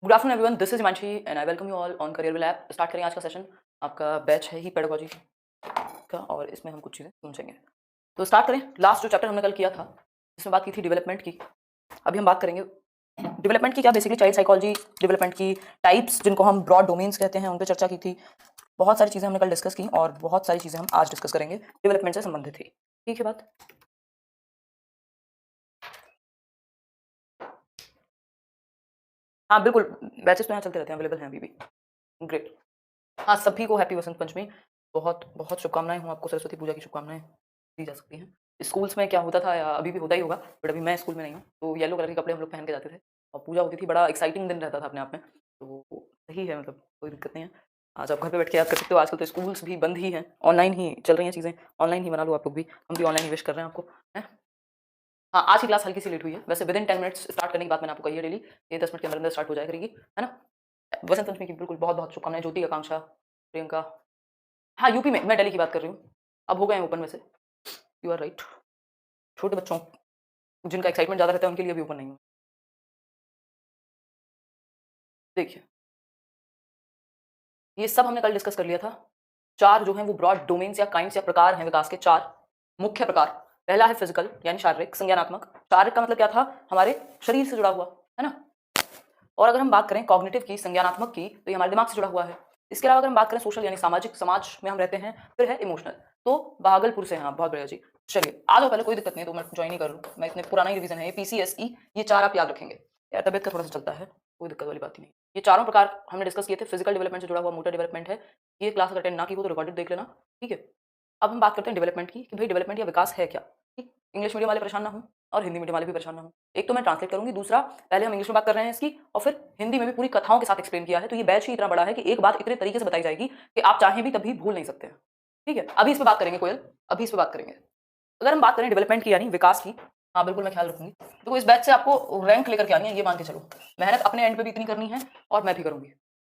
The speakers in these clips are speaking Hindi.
Good afternoon everyone, this is Himanshi and I welcome you all on career will app. Start करेंगे आज का सेशन। आपका बैच है ही पेडागोजी का और इसमें हम कुछ चीज़ें समझेंगे। तो स्टार्ट करें। लास्ट जो चैप्टर हमने कल किया था जिसमें बात की थी डेवलपमेंट की, अभी हम बात करेंगे डेवलपमेंट की। क्या बेसिकली चाइल्ड साइकोलॉजी, डेवलपमेंट की टाइप्स जिनको हम ब्रॉड डोमेन्स कहते हैं, उन पर चर्चा की थी। बहुत सारी चीज़ें हमने कल डिस्कस की और बहुत सारी चीज़ें हम आज डिस्कस करेंगे डेवलपमेंट से संबंधित थी। ठीक है बात? हाँ बिल्कुल, बैचेस तो यहाँ चलते रहते हैं, अवेलेबल हैं अभी भी। ग्रेट। हाँ, सभी को हैप्पी वसंत पंचमी। बहुत बहुत शुभकामनाएं हूँ आपको, सरस्वती पूजा की शुभकामनाएं दी जा सकती हैं। स्कूल्स में क्या होता था या अभी भी होता ही होगा, बट अभी मैं स्कूल में नहीं हूँ, तो येलो कलर के कपड़े हम लोग पहन के जाते थे और पूजा होती थी। बड़ा एक्साइटिंग दिन रहता था अपने आप में, तो सही है, मतलब कोई दिक्कत नहीं है। आज आप घर पे बैठ के याद कर सकते हो। आजकल तो स्कूल्स भी बंद ही हैं, ऑनलाइन ही चल रही हैं चीज़ें। ऑनलाइन ही बना लो आप लोग भी, हम भी ऑनलाइन ही विश कर रहे हैं आपको, है। हाँ, आज की क्लास हल्की सी लेट हुई है, वैसे विद इन 10 मिनट्स स्टार्ट करने की बात मैंने आपको कही है डेली। ये 10 मिनट के अंदर अंदर स्टार्ट हो जाया करेगी, है ना। वसंत पंचमी की बिल्कुल बहुत बहुत शुभकामनाएं। ज्योति, आकांक्षा, प्रियंका। हाँ, यूपी में, मैं दिल्ली की बात कर रही हूँ। अब हो गए हैं ओपन वैसे। You are right. छोटे बच्चों जिनका एक्साइटमेंट ज़्यादा रहता है उनके लिए भी ओपन नहीं है। देखिए, ये सब हमने कल डिस्कस कर लिया था। 4 जो हैं वो ब्रॉड डोमेन्स या काइंड्स या प्रकार हैं विकास के, 4 मुख्य प्रकार। पहला है फिजिकल यानी शारीरिक, संज्ञानात्मक। शारीरिक का मतलब क्या था? हमारे शरीर से जुड़ा हुआ, है ना। और अगर हम बात करें कॉग्निटिव की, संज्ञानात्मक की, तो ये हमारे दिमाग से जुड़ा हुआ है। इसके अलावा अगर हम बात करें सोशल यानी सामाजिक, समाज में हम रहते हैं। फिर है इमोशनल। तो भागलपुर से हैं आप, बहुत बढ़िया जी। चलिए आ जाओ, पहले कोई दिक्कत नहीं तो मैं ज्वाइन ही कर लूँ, मैं इतने पुराना ही रिवीजन है। ये पीसीएसई, ये 4 आप याद रखेंगे। यार तबियत का थोड़ा सा चलता है, कोई दिक्कत वाली बात ही नहीं। ये चारों प्रकार हमने डिस्कस किए थे। फिजिकल डेवलपमेंट से जुड़ा हुआ मोटर डेवलपमेंट है। ये क्लास अगर अटेंड ना की हो तो रिकॉर्डेड देख लेना, ठीक है। अब हम बात करते हैं डेवलपमेंट की कि भाई डेवलपमेंट या विकास है क्या। ठीक, इंग्लिश मीडियम वाले परेशान ना हो और हिंदी मीडियम वाले भी परेशान ना हो। एक तो मैं ट्रांसलेट करूंगी, दूसरा पहले हम इंग्लिश में बात कर रहे हैं इसकी और फिर हिंदी में भी पूरी कथाओं के साथ एक्सप्लेन किया है। तो ये बैच ही इतना बड़ा है कि एक बात इतने तरीके से बताई जाएगी कि आप चाहें भी तभी भूल नहीं सकते हैं। ठीक है, अभी इस पर बात करेंगे कोयल, अभी इस पर बात करेंगे। अगर हम बात करें डेवलपमेंट की यानी विकास की, हाँ बिल्कुल मैं ख्याल रखूंगी। तो इस बैच से आपको रैंक लेकर के आनी है, ये मान के चलो। मेहनत अपने एंड पे भी इतनी करनी है और मैं भी करूंगी,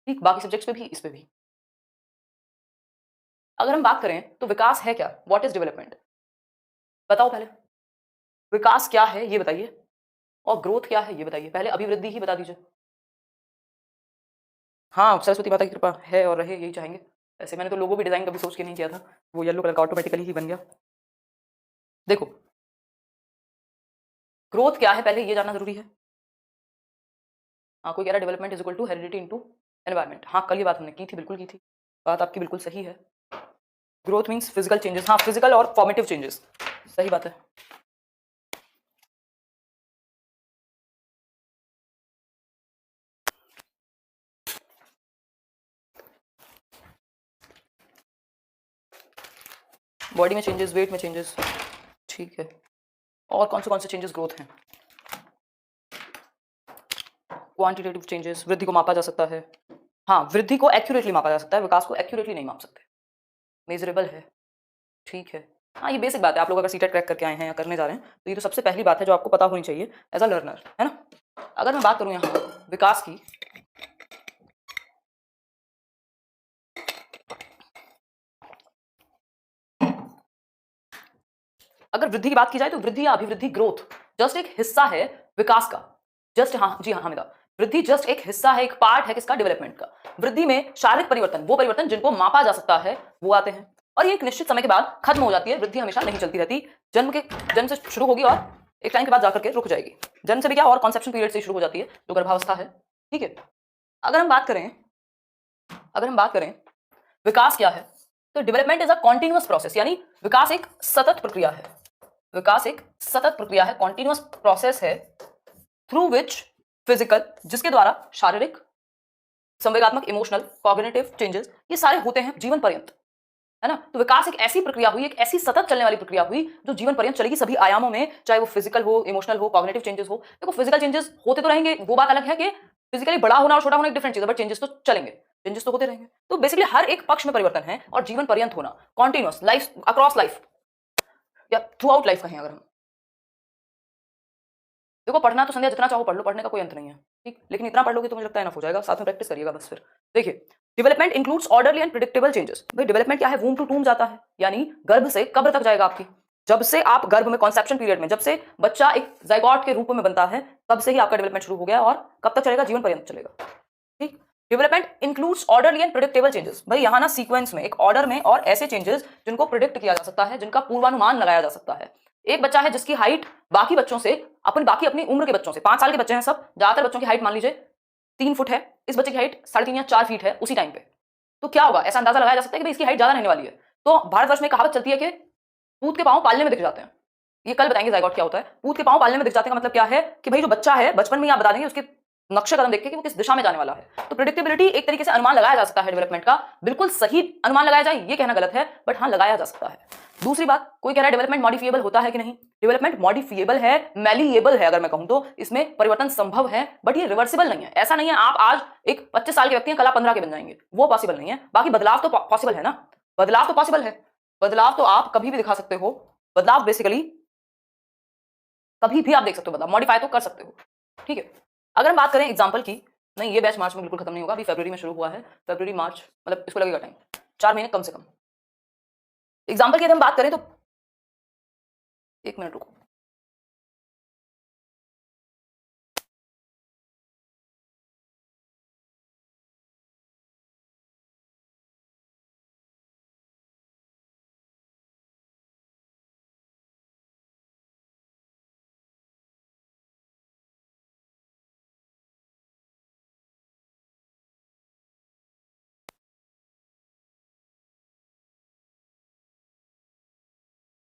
ठीक, बाकी सब्जेक्ट्स पे भी, इस पे भी। अगर हम बात करें तो विकास है क्या, व्हाट इज डेवलपमेंट, बताओ पहले। विकास क्या है ये बताइए, और ग्रोथ क्या है ये बताइए। पहले अभिवृद्धि ही बता दीजिए। हाँ, सरस्वती माता की कृपा है और रहे, यही चाहेंगे। ऐसे मैंने तो लोगो भी डिजाइन कभी सोच के नहीं किया था, वो येलो कलर का ऑटोमेटिकली ही बन गया। देखो, ग्रोथ क्या है पहले ये जानना जरूरी है। हाँ, कोई कह रहा है development is equal to heredity into environment. हाँ, कल ये बात हमने की थी, बिल्कुल की थी। बात आपकी बिल्कुल सही है। ग्रोथ मीन्स फिजिकल चेंजेस, हाँ फिजिकल और फॉर्मेटिव चेंजेस, सही बात है। बॉडी में चेंजेस, वेट में चेंजेस, ठीक है। और कौन से चेंजेस ग्रोथ हैं? क्वांटिटेटिव चेंजेस, वृद्धि को मापा जा सकता है। हाँ, वृद्धि को एक्यूरेटली मापा जा सकता है, विकास को एक्यूरेटली नहीं माप सकते। मेजरेबल है, ठीक है। हाँ, ये बेसिक बात है। आप लोग अगर सीटेट क्रैक करके आए हैं या करने जा रहे हैं तो ये तो सबसे पहली बात है जो आपको पता होनी चाहिए एज अ लर्नर, है ना। अगर मैं बात करूं यहाँ विकास की, अगर वृद्धि की बात की जाए तो वृद्धि या अभिवृद्धि, ग्रोथ जस्ट एक हिस्सा है विकास का। जस्ट, हाँ जी हाँ हामिदा, वृद्धि जस्ट एक हिस्सा है, एक पार्ट है किसका, डेवलपमेंट का। वृद्धि में शारीरिक परिवर्तन, वो परिवर्तन जिनको मापा जा सकता है, वो आते हैं और ये एक निश्चित समय के बाद खत्म हो जाती है। वृद्धि हमेशा नहीं चलती रहती। जन्म से शुरू होगी और एक टाइम के बाद जाकर के रुक जाएगी। जन्म से भी क्या, और कॉन्सेप्शन पीरियड से शुरू हो जाती है जो गर्भावस्था है, ठीक है। अगर हम बात करें, विकास क्या है, तो development is a continuous process, यानी विकास एक सतत प्रक्रिया है। विकास एक सतत प्रक्रिया है, कॉन्टिन्यूअस प्रोसेस है, थ्रू विच फिजिकल, जिसके द्वारा शारीरिक, संवेगात्मक, इमोशनल, कॉग्निटिव चेंजेस ये सारे होते हैं जीवन पर्यंत, है ना। तो विकास एक ऐसी प्रक्रिया हुई, एक ऐसी सतत चलने वाली प्रक्रिया हुई जो जीवन पर्यंत चलेगी सभी आयामों में, चाहे वो फिजिकल हो, इमोशनल हो, कॉग्निटिव चेंजेस हो। देखो, फिजिकल चेंजेस होते तो रहेंगे, वो बात अलग है कि फिजिकली बड़ा होना और छोटा होना एक डिफरेंट चीज है, बट चेंजेस तो चलेंगे, चेंजेस तो होते रहेंगे। तो बेसिकली हर एक पक्ष में परिवर्तन है और जीवन पर्यंत होना, कॉन्टिन्यूअस लाइफ, अक्रॉस लाइफ या थ्रू आउट लाइफ कहें अगर हम। देखो, पढ़ना तो संध्या जितना चाहो पढ़ लो, पढ़ने का कोई अंत नहीं है, ठीक, लेकिन इतना पढ़ लोगे तो मुझे लगता है इनफ हो जाएगा। साथ में प्रैक्टिस करिएगा बस। फिर देखिए, development includes orderly and predictable changes. भाई डेवलपमेंट क्या है, वूम टू टूम जाता है, यानी गर्भ से कब्र तक जाएगा आपकी। जब से आप गर्भ में, कॉन्सेप्शन पीरियड में, जब से बच्चा एक जाइगोट के रूप में बनता है, तब से ही आपका डेवलपमेंट शुरू हो गया और कब तक चलेगा, जीवन पर्यंत चलेगा। ठीक। Development includes orderly and predictable changes. भाई यहाँ ना सीक्वेंस में, एक ऑर्डर में, और ऐसे चेंजेस जिनको प्रिडिक्ट किया जा सकता है, जिनका पूर्वानुमान लगाया जा सकता है। एक बच्चा है जिसकी हाइट बाकी बच्चों से, अपनी उम्र के बच्चों से, 5 साल के बच्चे हैं सब, ज्यादातर बच्चों की हाइट मान लीजिए 3 फुट है, इस बच्चे की हाइट 3.5 या 4 फीट है उसी टाइम पे, तो क्या होगा? ऐसा अंदाजा लगाया जा सकता है कि भाई इसकी हाइट ज्यादा रहने वाली है। तो भारतवर्ष में कहावत चलती है कि पूत के पांव पालने में दिख जाते हैं। ये कल बताएंगे जायगोट क्या होता है। पूत के पांव पालने में दिख जाते हैं का मतलब क्या है कि भाई जो बच्चा है बचपन में ही आप बता देंगे उसके नक्शे कदम देख के कि वो किस दिशा में जाने वाला है। तो प्रिडिक्टेबिलिटी एक तरीके से अनुमान लगाया जा सकता है डेवलपमेंट का। बिल्कुल सही अनुमान लगाया जाए ये कहना गलत है, बट हाँ लगाया जा सकता है। दूसरी बात, कोई कह रहा है डेवलपमेंट मॉडिफिएबल होता है कि नहीं? डेवलपमेंट मॉडिफिएबल है, मैलिएबल है, अगर मैं कहूं तो इसमें परिवर्तन संभव है, बट ये रिवर्सिबल नहीं है। ऐसा नहीं है आप आज एक 25 साल के व्यक्ति हैं, कल आप 15 के बन जाएंगे, वो पॉसिबल नहीं है। बाकी बदलाव तो पॉसिबल है ना, बदलाव तो पॉसिबल है, बदलाव तो आप कभी भी दिखा सकते हो। बदलाव बेसिकली कभी भी आप देख सकते हो, बदलाव मॉडिफाई तो कर सकते हो, ठीक है। अगर हम बात करें एग्जांपल की, नहीं ये बैच मार्च में बिल्कुल खत्म नहीं होगा, अभी फरवरी में शुरू हुआ है, फरवरी मार्च मतलब इसको लगेगा टाइम, 4 महीने कम से कम। एग्जांपल की अगर हम बात करें तो, एक मिनट रुको,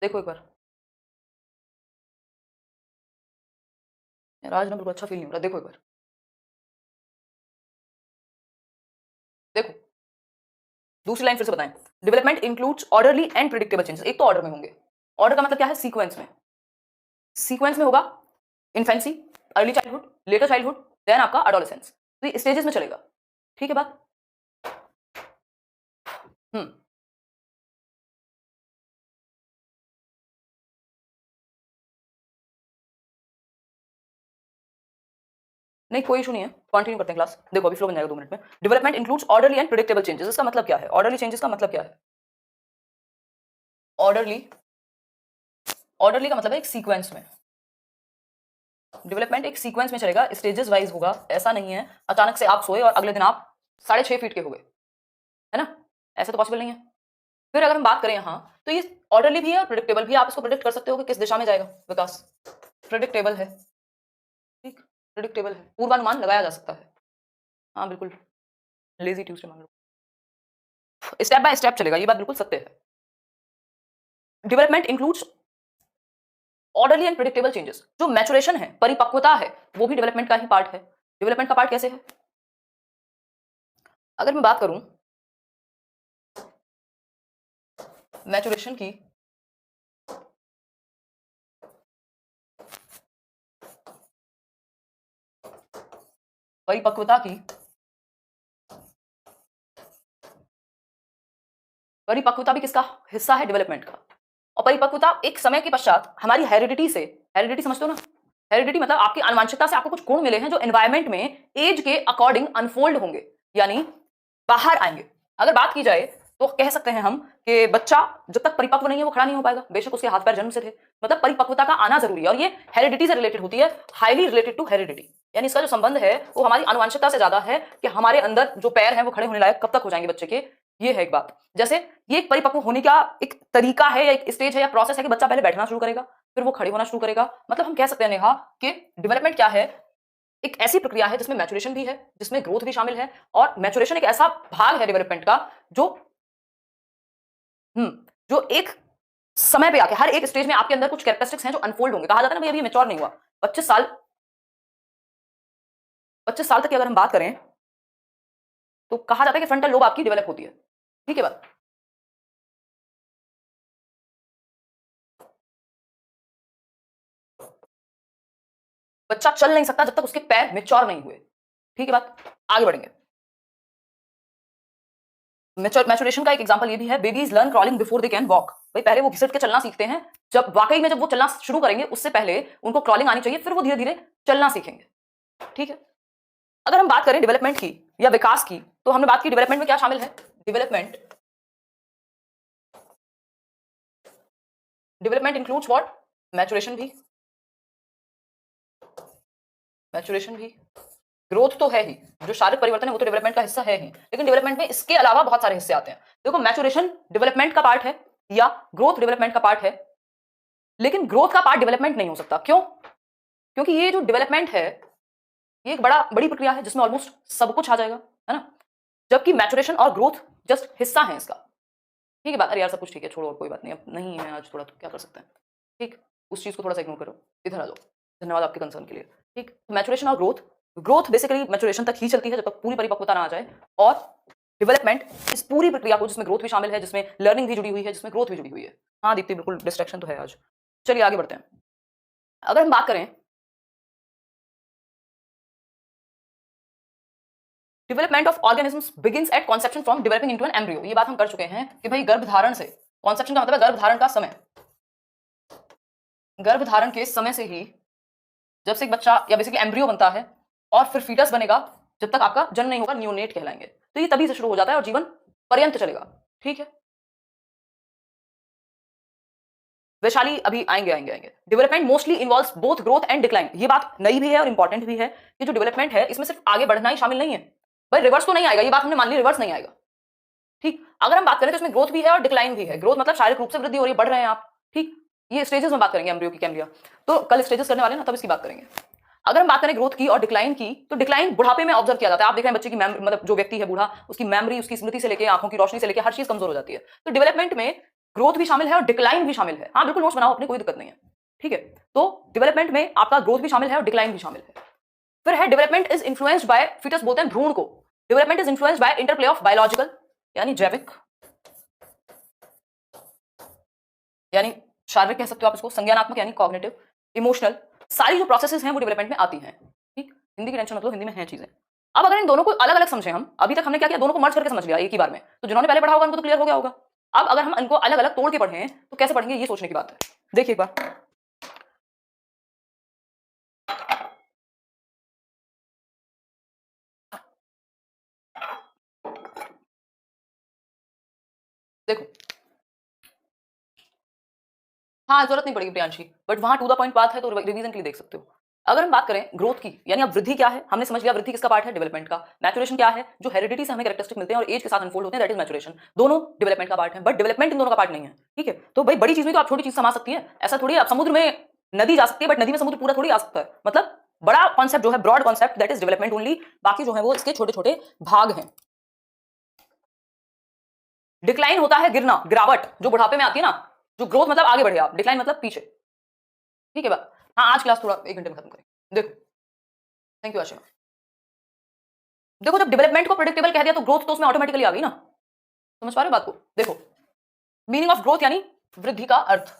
देखो एक बार, यार आज ना बिल्कुल अच्छा फील नहीं हो रहा, देखो एक बार, देखो दूसरी लाइन फिर से बताएं। Development includes orderly and predictable changes. एक तो ऑर्डर में होंगे, ऑर्डर का मतलब क्या है? सीक्वेंस में, सीक्वेंस में होगा infancy, early childhood, later childhood, then आपका एडोलेसेंस, तो ये स्टेजेस में चलेगा, ठीक है बात। हम्म, नहीं कोई इशू नहीं है, कंटिन्यू करते हैं क्लास। देखो अभी फ्लो बन जाएगा 2 मिनट में। Development includes orderly and predictable changes, इसका मतलब क्या है? ऑर्डरली चेंजेस का मतलब क्या है? ऑर्डरली, ऑर्डरली का मतलब है एक सीक्वेंस में, डेवलपमेंट एक सीक्वेंस में चलेगा, स्टेजेस वाइज होगा। ऐसा नहीं है अचानक से आप सोए और अगले दिन आप 6.5 फीट के हो गए, है ना? ऐसा तो पॉसिबल नहीं है। फिर अगर हम बात करें यहाँ, तो ये ऑर्डरली भी है और प्रिडिक्टेबल भी है। आप इसको प्रिडिक्ट कर सकते हो कि किस दिशा में जाएगा विकास, प्रिडिक्टेबल है, ठीक, प्रिडिक्टेबल है, पूर्वानुमान लगाया जा सकता है। हाँ बिल्कुल, लेजी ट्यूसडे मान लो, स्टेप बाय स्टेप चलेगा, ये बात बिल्कुल सत्य है। Development includes orderly and predictable changes. जो मैचुरेशन है, परिपक्वता है, वो भी डेवलपमेंट का ही पार्ट है। डेवलपमेंट का पार्ट कैसे है? अगर मैं बात करूं मैचुरेशन की, परिपक्वता की, परिपक्वता भी किसका हिस्सा है? डेवलपमेंट का। और परिपक्वता एक समय के पश्चात हमारी हेरिडिटी से, हेरिडिटी समझते हो ना? हेरिडिटी मतलब आपकी आनुवंशिकता से आपको कुछ गुण मिले हैं जो एनवायरमेंट में एज के अकॉर्डिंग अनफोल्ड होंगे, यानी बाहर आएंगे। अगर बात की जाए तो कह सकते हैं हम कि बच्चा जब तक परिपक्व नहीं है वो खड़ा नहीं हो पाएगा, बेशक उसके हाथ पैर जन्म से थे। मतलब परिपक्वता का आना जरूरी है, और ये हेरिडिटी से रिलेटेड होती है, हाईली रिलेटेड टू हेरिडिटी। यानी इसका जो संबंध है वो हमारी आनुवंशिकता से ज्यादा है कि हमारे अंदर जो पैर हैं वो खड़े होने लायक कब तक हो जाएंगे बच्चे के। ये है एक बात। जैसे ये एक परिपक्व होने का एक तरीका है या एक स्टेज है या प्रोसेस है कि बच्चा पहले बैठना शुरू करेगा, फिर वो खड़े होना शुरू करेगा। मतलब हम कह सकते हैं नेहा कि डेवलपमेंट क्या है? एक ऐसी प्रक्रिया है जिसमें मैचुरेशन भी है, जिसमें ग्रोथ भी शामिल है, और मैचुरेशन एक ऐसा भाग है डेवलपमेंट का जो जो एक समय पे आके हर एक स्टेज में आपके अंदर कुछ कैरेक्टरिस्टिक्स हैं जो अनफोल्ड होंगे। कहा जाता है ना भाई अभी मैच्योर नहीं हुआ। 25 साल, 25 साल तक की अगर हम बात करें तो कहा जाता है कि फ्रंटल लोब आपकी डेवलप होती है, ठीक है बात। बच्चा चल नहीं सकता जब तक उसके पैर मैच्योर नहीं हुए, ठीक है बात। आगे बढ़ेंगे। मैचुरेशन का एक एग्जांपल ये भी है, babies learn crawling before they can walk. भाई पहले वो घिसट के चलना सीखते हैं, जब वाकई में जब वो चलना शुरू करेंगे उससे पहले उनको क्रॉलिंग आनी चाहिए, फिर वो धीरे धीरे चलना सीखेंगे, ठीक है। अगर हम बात करें डेवलपमेंट की या विकास की, तो हमने बात की डेवलपमेंट में क्या शामिल है? Development, development includes what? Maturation भी, मैचुरेशन भी, ग्रोथ तो है ही, जो शारीरिक परिवर्तन है वो तो डेवलपमेंट का हिस्सा है ही, लेकिन डेवलपमेंट में इसके अलावा बहुत सारे हिस्से आते हैं। देखो मैच्योरेशन डेवलपमेंट का पार्ट है या ग्रोथ डेवलपमेंट का पार्ट है, लेकिन ग्रोथ का पार्ट डेवलपमेंट नहीं हो सकता। क्यों? क्योंकि ये जो डेवलपमेंट है ये एक बड़ी प्रक्रिया है जिसमें ऑलमोस्ट सब कुछ आ जाएगा, है ना, जबकि मैच्योरेशन और ग्रोथ जस्ट हिस्सा है इसका। ठीक है बात, अरे यार सब कुछ ठीक है, छोड़ो और कोई बात नहीं, अब नहीं है आज थोड़ा, तो क्या कर सकते हैं। ठीक, उस चीज को थोड़ा सा इग्नोर करो, इधर आ जाओ। धन्यवाद आपके कंसर्न के लिए। ठीक, मैच्योरेशन और ग्रोथ बेसिकली मैच्योरेशन तक ही चलती है जब तक पूरी परिपक्वता ना आ जाए, और डेवलपमेंट इस पूरी प्रक्रिया को, जिसमें ग्रोथ भी शामिल है, जिसमें लर्निंग भी जुड़ी हुई है, जिसमें ग्रोथ भी जुड़ी हुई है। हाँ दीप्ति बिल्कुल, डिस्ट्रैक्शन तो है आज। चलिए आगे बढ़ते हैं। अगर हम बात करें development of organisms begins at conception from developing into an embryo, ये बात हम कर चुके हैं कि भाई गर्भधारण से, कॉन्सेप्शन का मतलब है गर्भधारण का समय, गर्भधारण के समय से ही जब से एक बच्चा या बेसिकली एम्ब्रियो बनता है और फिर फीटस बनेगा, जब तक आपका जन्म नहीं होगा, नियोनेट कहलाएंगे। तो ये तभी से शुरू हो जाता है और जीवन पर्यंत चलेगा। ठीक है, वैशाली अभी आएंगे। Development mostly involves both growth and decline, ये बात नई भी है और इंपॉर्टेंट भी है कि जो डेवलपमेंट है इसमें सिर्फ आगे बढ़ना ही शामिल नहीं है। भाई रिवर्स तो नहीं आएगा, ये बात हमने मान ली, रिवर्स नहीं आएगा। ठीक, अगर हम बात करें तो इसमें ग्रोथ भी है और डिक्लाइन भी है। ग्रोथ मतलब शारीरिक रूप से वृद्धि हो रही है, बढ़ रहे हैं आप। ठीक, ये स्टेजेस में बात करेंगे एम्ब्रियो की, कैम्ब्रिया, तो कल स्टेजेस करने वाले ना, तब इसकी बात करेंगे। अगर हम बात करें ग्रोथ की और डिक्लाइन की, तो डिक्लाइन बुढ़ापे में ऑब्जर्व किया जाता है। आप देख रहे हैं बच्चे की मतलब जो व्यक्ति है बूढ़ा, उसकी मेमोरी, उसकी स्मृति से लेकर आंखों की रोशनी से लेकर हर चीज कमजोर हो जाती है। तो डेवलपमेंट में ग्रोथ भी शामिल है और डिक्लाइन भी शामिल है। हाँ बिल्कुल, नोट्स बनाओ अपने, कोई दिक्कत नहीं है। ठीक है, तो डेवलपमेंट में आपका ग्रोथ भी शामिल है और डिक्लाइन भी शामिल है। फिर है development is influenced by, foetus बोलते हैं भ्रूण को, development is influenced by interplay of biological यानी जैविक, यानी शारीरिक कह सकते हो आप इसको, संज्ञानात्मक यानी कॉग्निटिव, इमोशनल, सारी जो प्रोसेसेस हैं वो डेवलपमेंट में आती हैं। ठीक, हिंदी की टेंशन मतलब, हिंदी में हैं चीजें। अब अगर इन दोनों को अलग अलग समझें हम, अभी तक हमने क्या किया, दोनों को मर्ज करके समझ लिया एक ही बार में, तो जिन्होंने पहले पढ़ा होगा उनको तो क्लियर हो गया होगा। अब अगर हम इनको अलग अलग तोड़ के पढ़ें तो कैसे पढ़ेंगे, ये सोचने की बात है। देखिए एक बार, देखो, हाँ जरूरत नहीं पड़ेगी प्रियांशी, बट वहां टू द पॉइंट बात है तो रिवीजन के लिए देख सकते हो। अगर हम बात करें ग्रोथ की, यानी अब वृद्धि क्या है, हमने समझ लिया वृद्धि किसका पार्ट है, डेवलपमेंट का। मैच्योरेशन क्या है, जो हेरिडिटी से हमें कैरेक्टरिस्टिक मिलते हैं और एज के साथ अनफोल्ड होते हैं, दैट इज मैच्योरेशन। दोनों डेवलपमेंट का पार्ट है, बट डेवलपमेंट इन दोनों का पार्ट नहीं है। ठीक है, तो भाई बड़ी चीज में तो आप छोटी चीज समा सकती है, ऐसा थोड़ी आप समुद्र में नदी जा सकती है, बट नदी में समुद्र पूरा थोड़ी आ सकता है। मतलब बड़ा कॉन्सेप्ट जो है, broad concept, that is development only, बाकी जो है वो इसके छोटे छोटे भाग हैं। डिक्लाइन होता है गिरना, गिरावट, जो बुढ़ापे में आती है ना। जो ग्रोथ मतलब आगे बढ़े आप, डिक्लाइन मतलब पीछे। ठीक है बात, हाँ आज क्लास थोड़ा 1 घंटे में खत्म करेंगे। देखो, थैंक यू आशिमा। देखो जब डेवलपमेंट को प्रेडिक्टेबल कह दिया तो ग्रोथ तो उसमें ऑटोमेटिकली आ गई ना, समझ पा रहे हो बात को। देखो, मीनिंग ऑफ ग्रोथ यानी वृद्धि का अर्थ,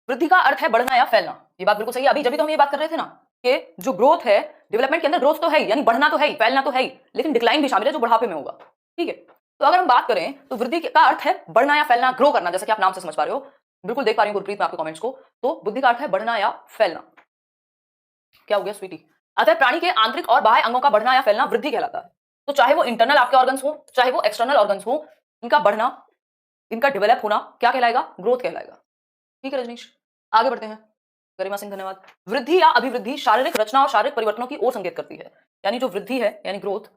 वृद्धि का अर्थ है बढ़ना या फैलना। ये बात बिल्कुल सही है, अभी जब भी तो हम ये बात कर रहे थे ना कि जो ग्रोथ है डेवलपमेंट के अंदर, ग्रोथ तो है ही, यानी बढ़ना तो है ही, फैलना तो है ही, लेकिन डिक्लाइन भी शामिल है जो बुढ़ापे में होगा। ठीक है, तो अगर हम बात करें तो वृद्धि का अर्थ है बढ़ना या फैलना, ग्रो करना, जैसे कि आप नाम से समझ पा रहे हो, बिल्कुल देख पा रही हूँ गुरप्रीत में आपके कमेंट्स को। तो बुद्धि का अर्थ है बढ़ना या फैलना। क्या हो गया स्वीटी? अतः प्राणी के आंतरिक और बाह्य अंगों का बढ़ना या फैलना वृद्धि कहलाता है। तो चाहे वो इंटरनल आपके ऑर्गन्स हो, चाहे वो एक्सटर्नल ऑर्गन्स हो, इनका बढ़ना, इनका डेवलप होना क्या कहलाएगा, ग्रोथ कहलाएगा। ठीक है रजनीश, आगे बढ़ते हैं। गरिमा सिंह धन्यवाद। वृद्धि या अभिवृद्धि शारीरिक रचना और शारीरिक परिवर्तनों की ओर संकेत करती है। यानी जो वृद्धि है यानी ग्रोथ,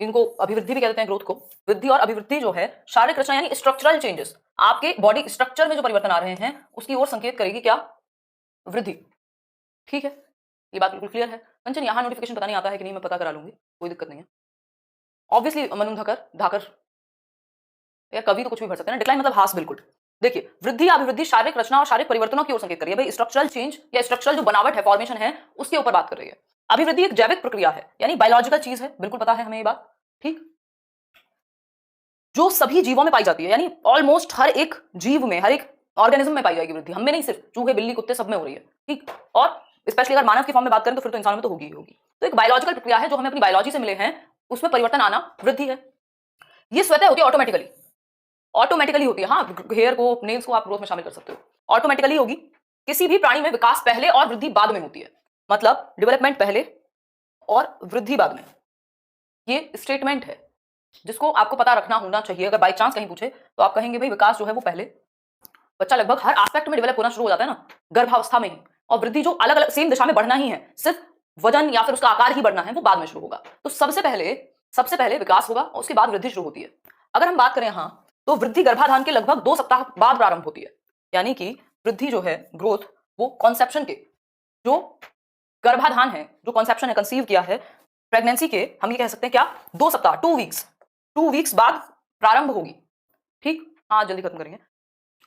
इनको अभिवृद्धि भी कहते हैं ग्रोथ को। वृद्धि और अभिवृद्धि जो है शारीरिक रचना यानी स्ट्रक्चरल चेंजेस, आपके बॉडी स्ट्रक्चर में जो परिवर्तन आ रहे हैं उसकी ओर संकेत करेगी क्या, वृद्धि। ठीक है, ये बात बिल्कुल क्लियर है। कंचन यहाँ नोटिफिकेशन पता नहीं आता है कि नहीं, मैं पता करा लूंगी, कोई दिक्कत नहीं है। ऑब्वियसली मनु धाकर या कवि तो कुछ भी भर सकते हैं ना। डिक्लाइन मतलब हास, बिल्कुल। देखिए, वृद्धि या अभिवृद्धि शारीरिक रचना और शारीरिक परिवर्तनों की ओर संकेत कर रही है। भाई स्ट्रक्चरल चेंज या स्ट्रक्चरल जो बनावट है, फॉर्मेशन है, उसके ऊपर बात कर रही है। अभिवृद्धि एक जैविक प्रक्रिया है, यानी बायोलॉजिकल चीज है, बिल्कुल पता है हमें ये बात। ठीक, जो सभी जीवों में पाई जाती है, यानी ऑलमोस्ट हर एक जीव में, हर एक ऑर्गेनिज्म में पाई जाएगी वृद्धि। हम में नहीं, सिर्फ चूहे बिल्ली कुत्ते सब में हो रही है। ठीक, और स्पेशली अगर मानव की फॉर्म में बात करें तो फिर तो इंसानों में तो होगी ही होगी। तो एक बायोलॉजिकल प्रक्रिया है जो हमें अपनी बायोलॉजी से मिले हैं, उसमें परिवर्तन आना वृद्धि है। ये स्वतः होती है, ऑटोमेटिकली, ऑटोमेटिकली होती है। हाँ, हेयर को, नेल्स को आप ग्रोथ में शामिल कर सकते हो, ऑटोमेटिकली होगी। किसी भी प्राणी में विकास पहले और वृद्धि बाद में होती है, मतलब डेवलपमेंट पहले और वृद्धि बाद में। ये स्टेटमेंट है जिसको आपको पता रखना होना चाहिए। अगर बाई चांस कहीं पूछे तो आप कहेंगे भाई विकास जो है वो पहले, बच्चा लगभग हर एस्पेक्ट में डेवलप होना शुरू हो जाता है ना गर्भावस्था में ही, और वृद्धि जो अलग अलग सेम दिशा में बढ़ना ही है, सिर्फ वजन या फिर उसका आकार ही बढ़ना है वो बाद में शुरू होगा। तो सबसे पहले विकास होगा और उसके बाद वृद्धि शुरू होती है। अगर हम बात करें यहाँ तो वृद्धि गर्भाधान के लगभग 2 सप्ताह बाद प्रारंभ होती है। यानी कि वृद्धि जो है, ग्रोथ, वो कॉन्सेप्शन के, जो गर्भाधान है, जो कॉन्सेप्शन है, कंसीव किया है, प्रेगनेंसी के, हम ये कह सकते हैं क्या, 2 सप्ताह, 2 वीक्स बाद प्रारंभ होगी। ठीक, हाँ जल्दी खत्म करेंगे।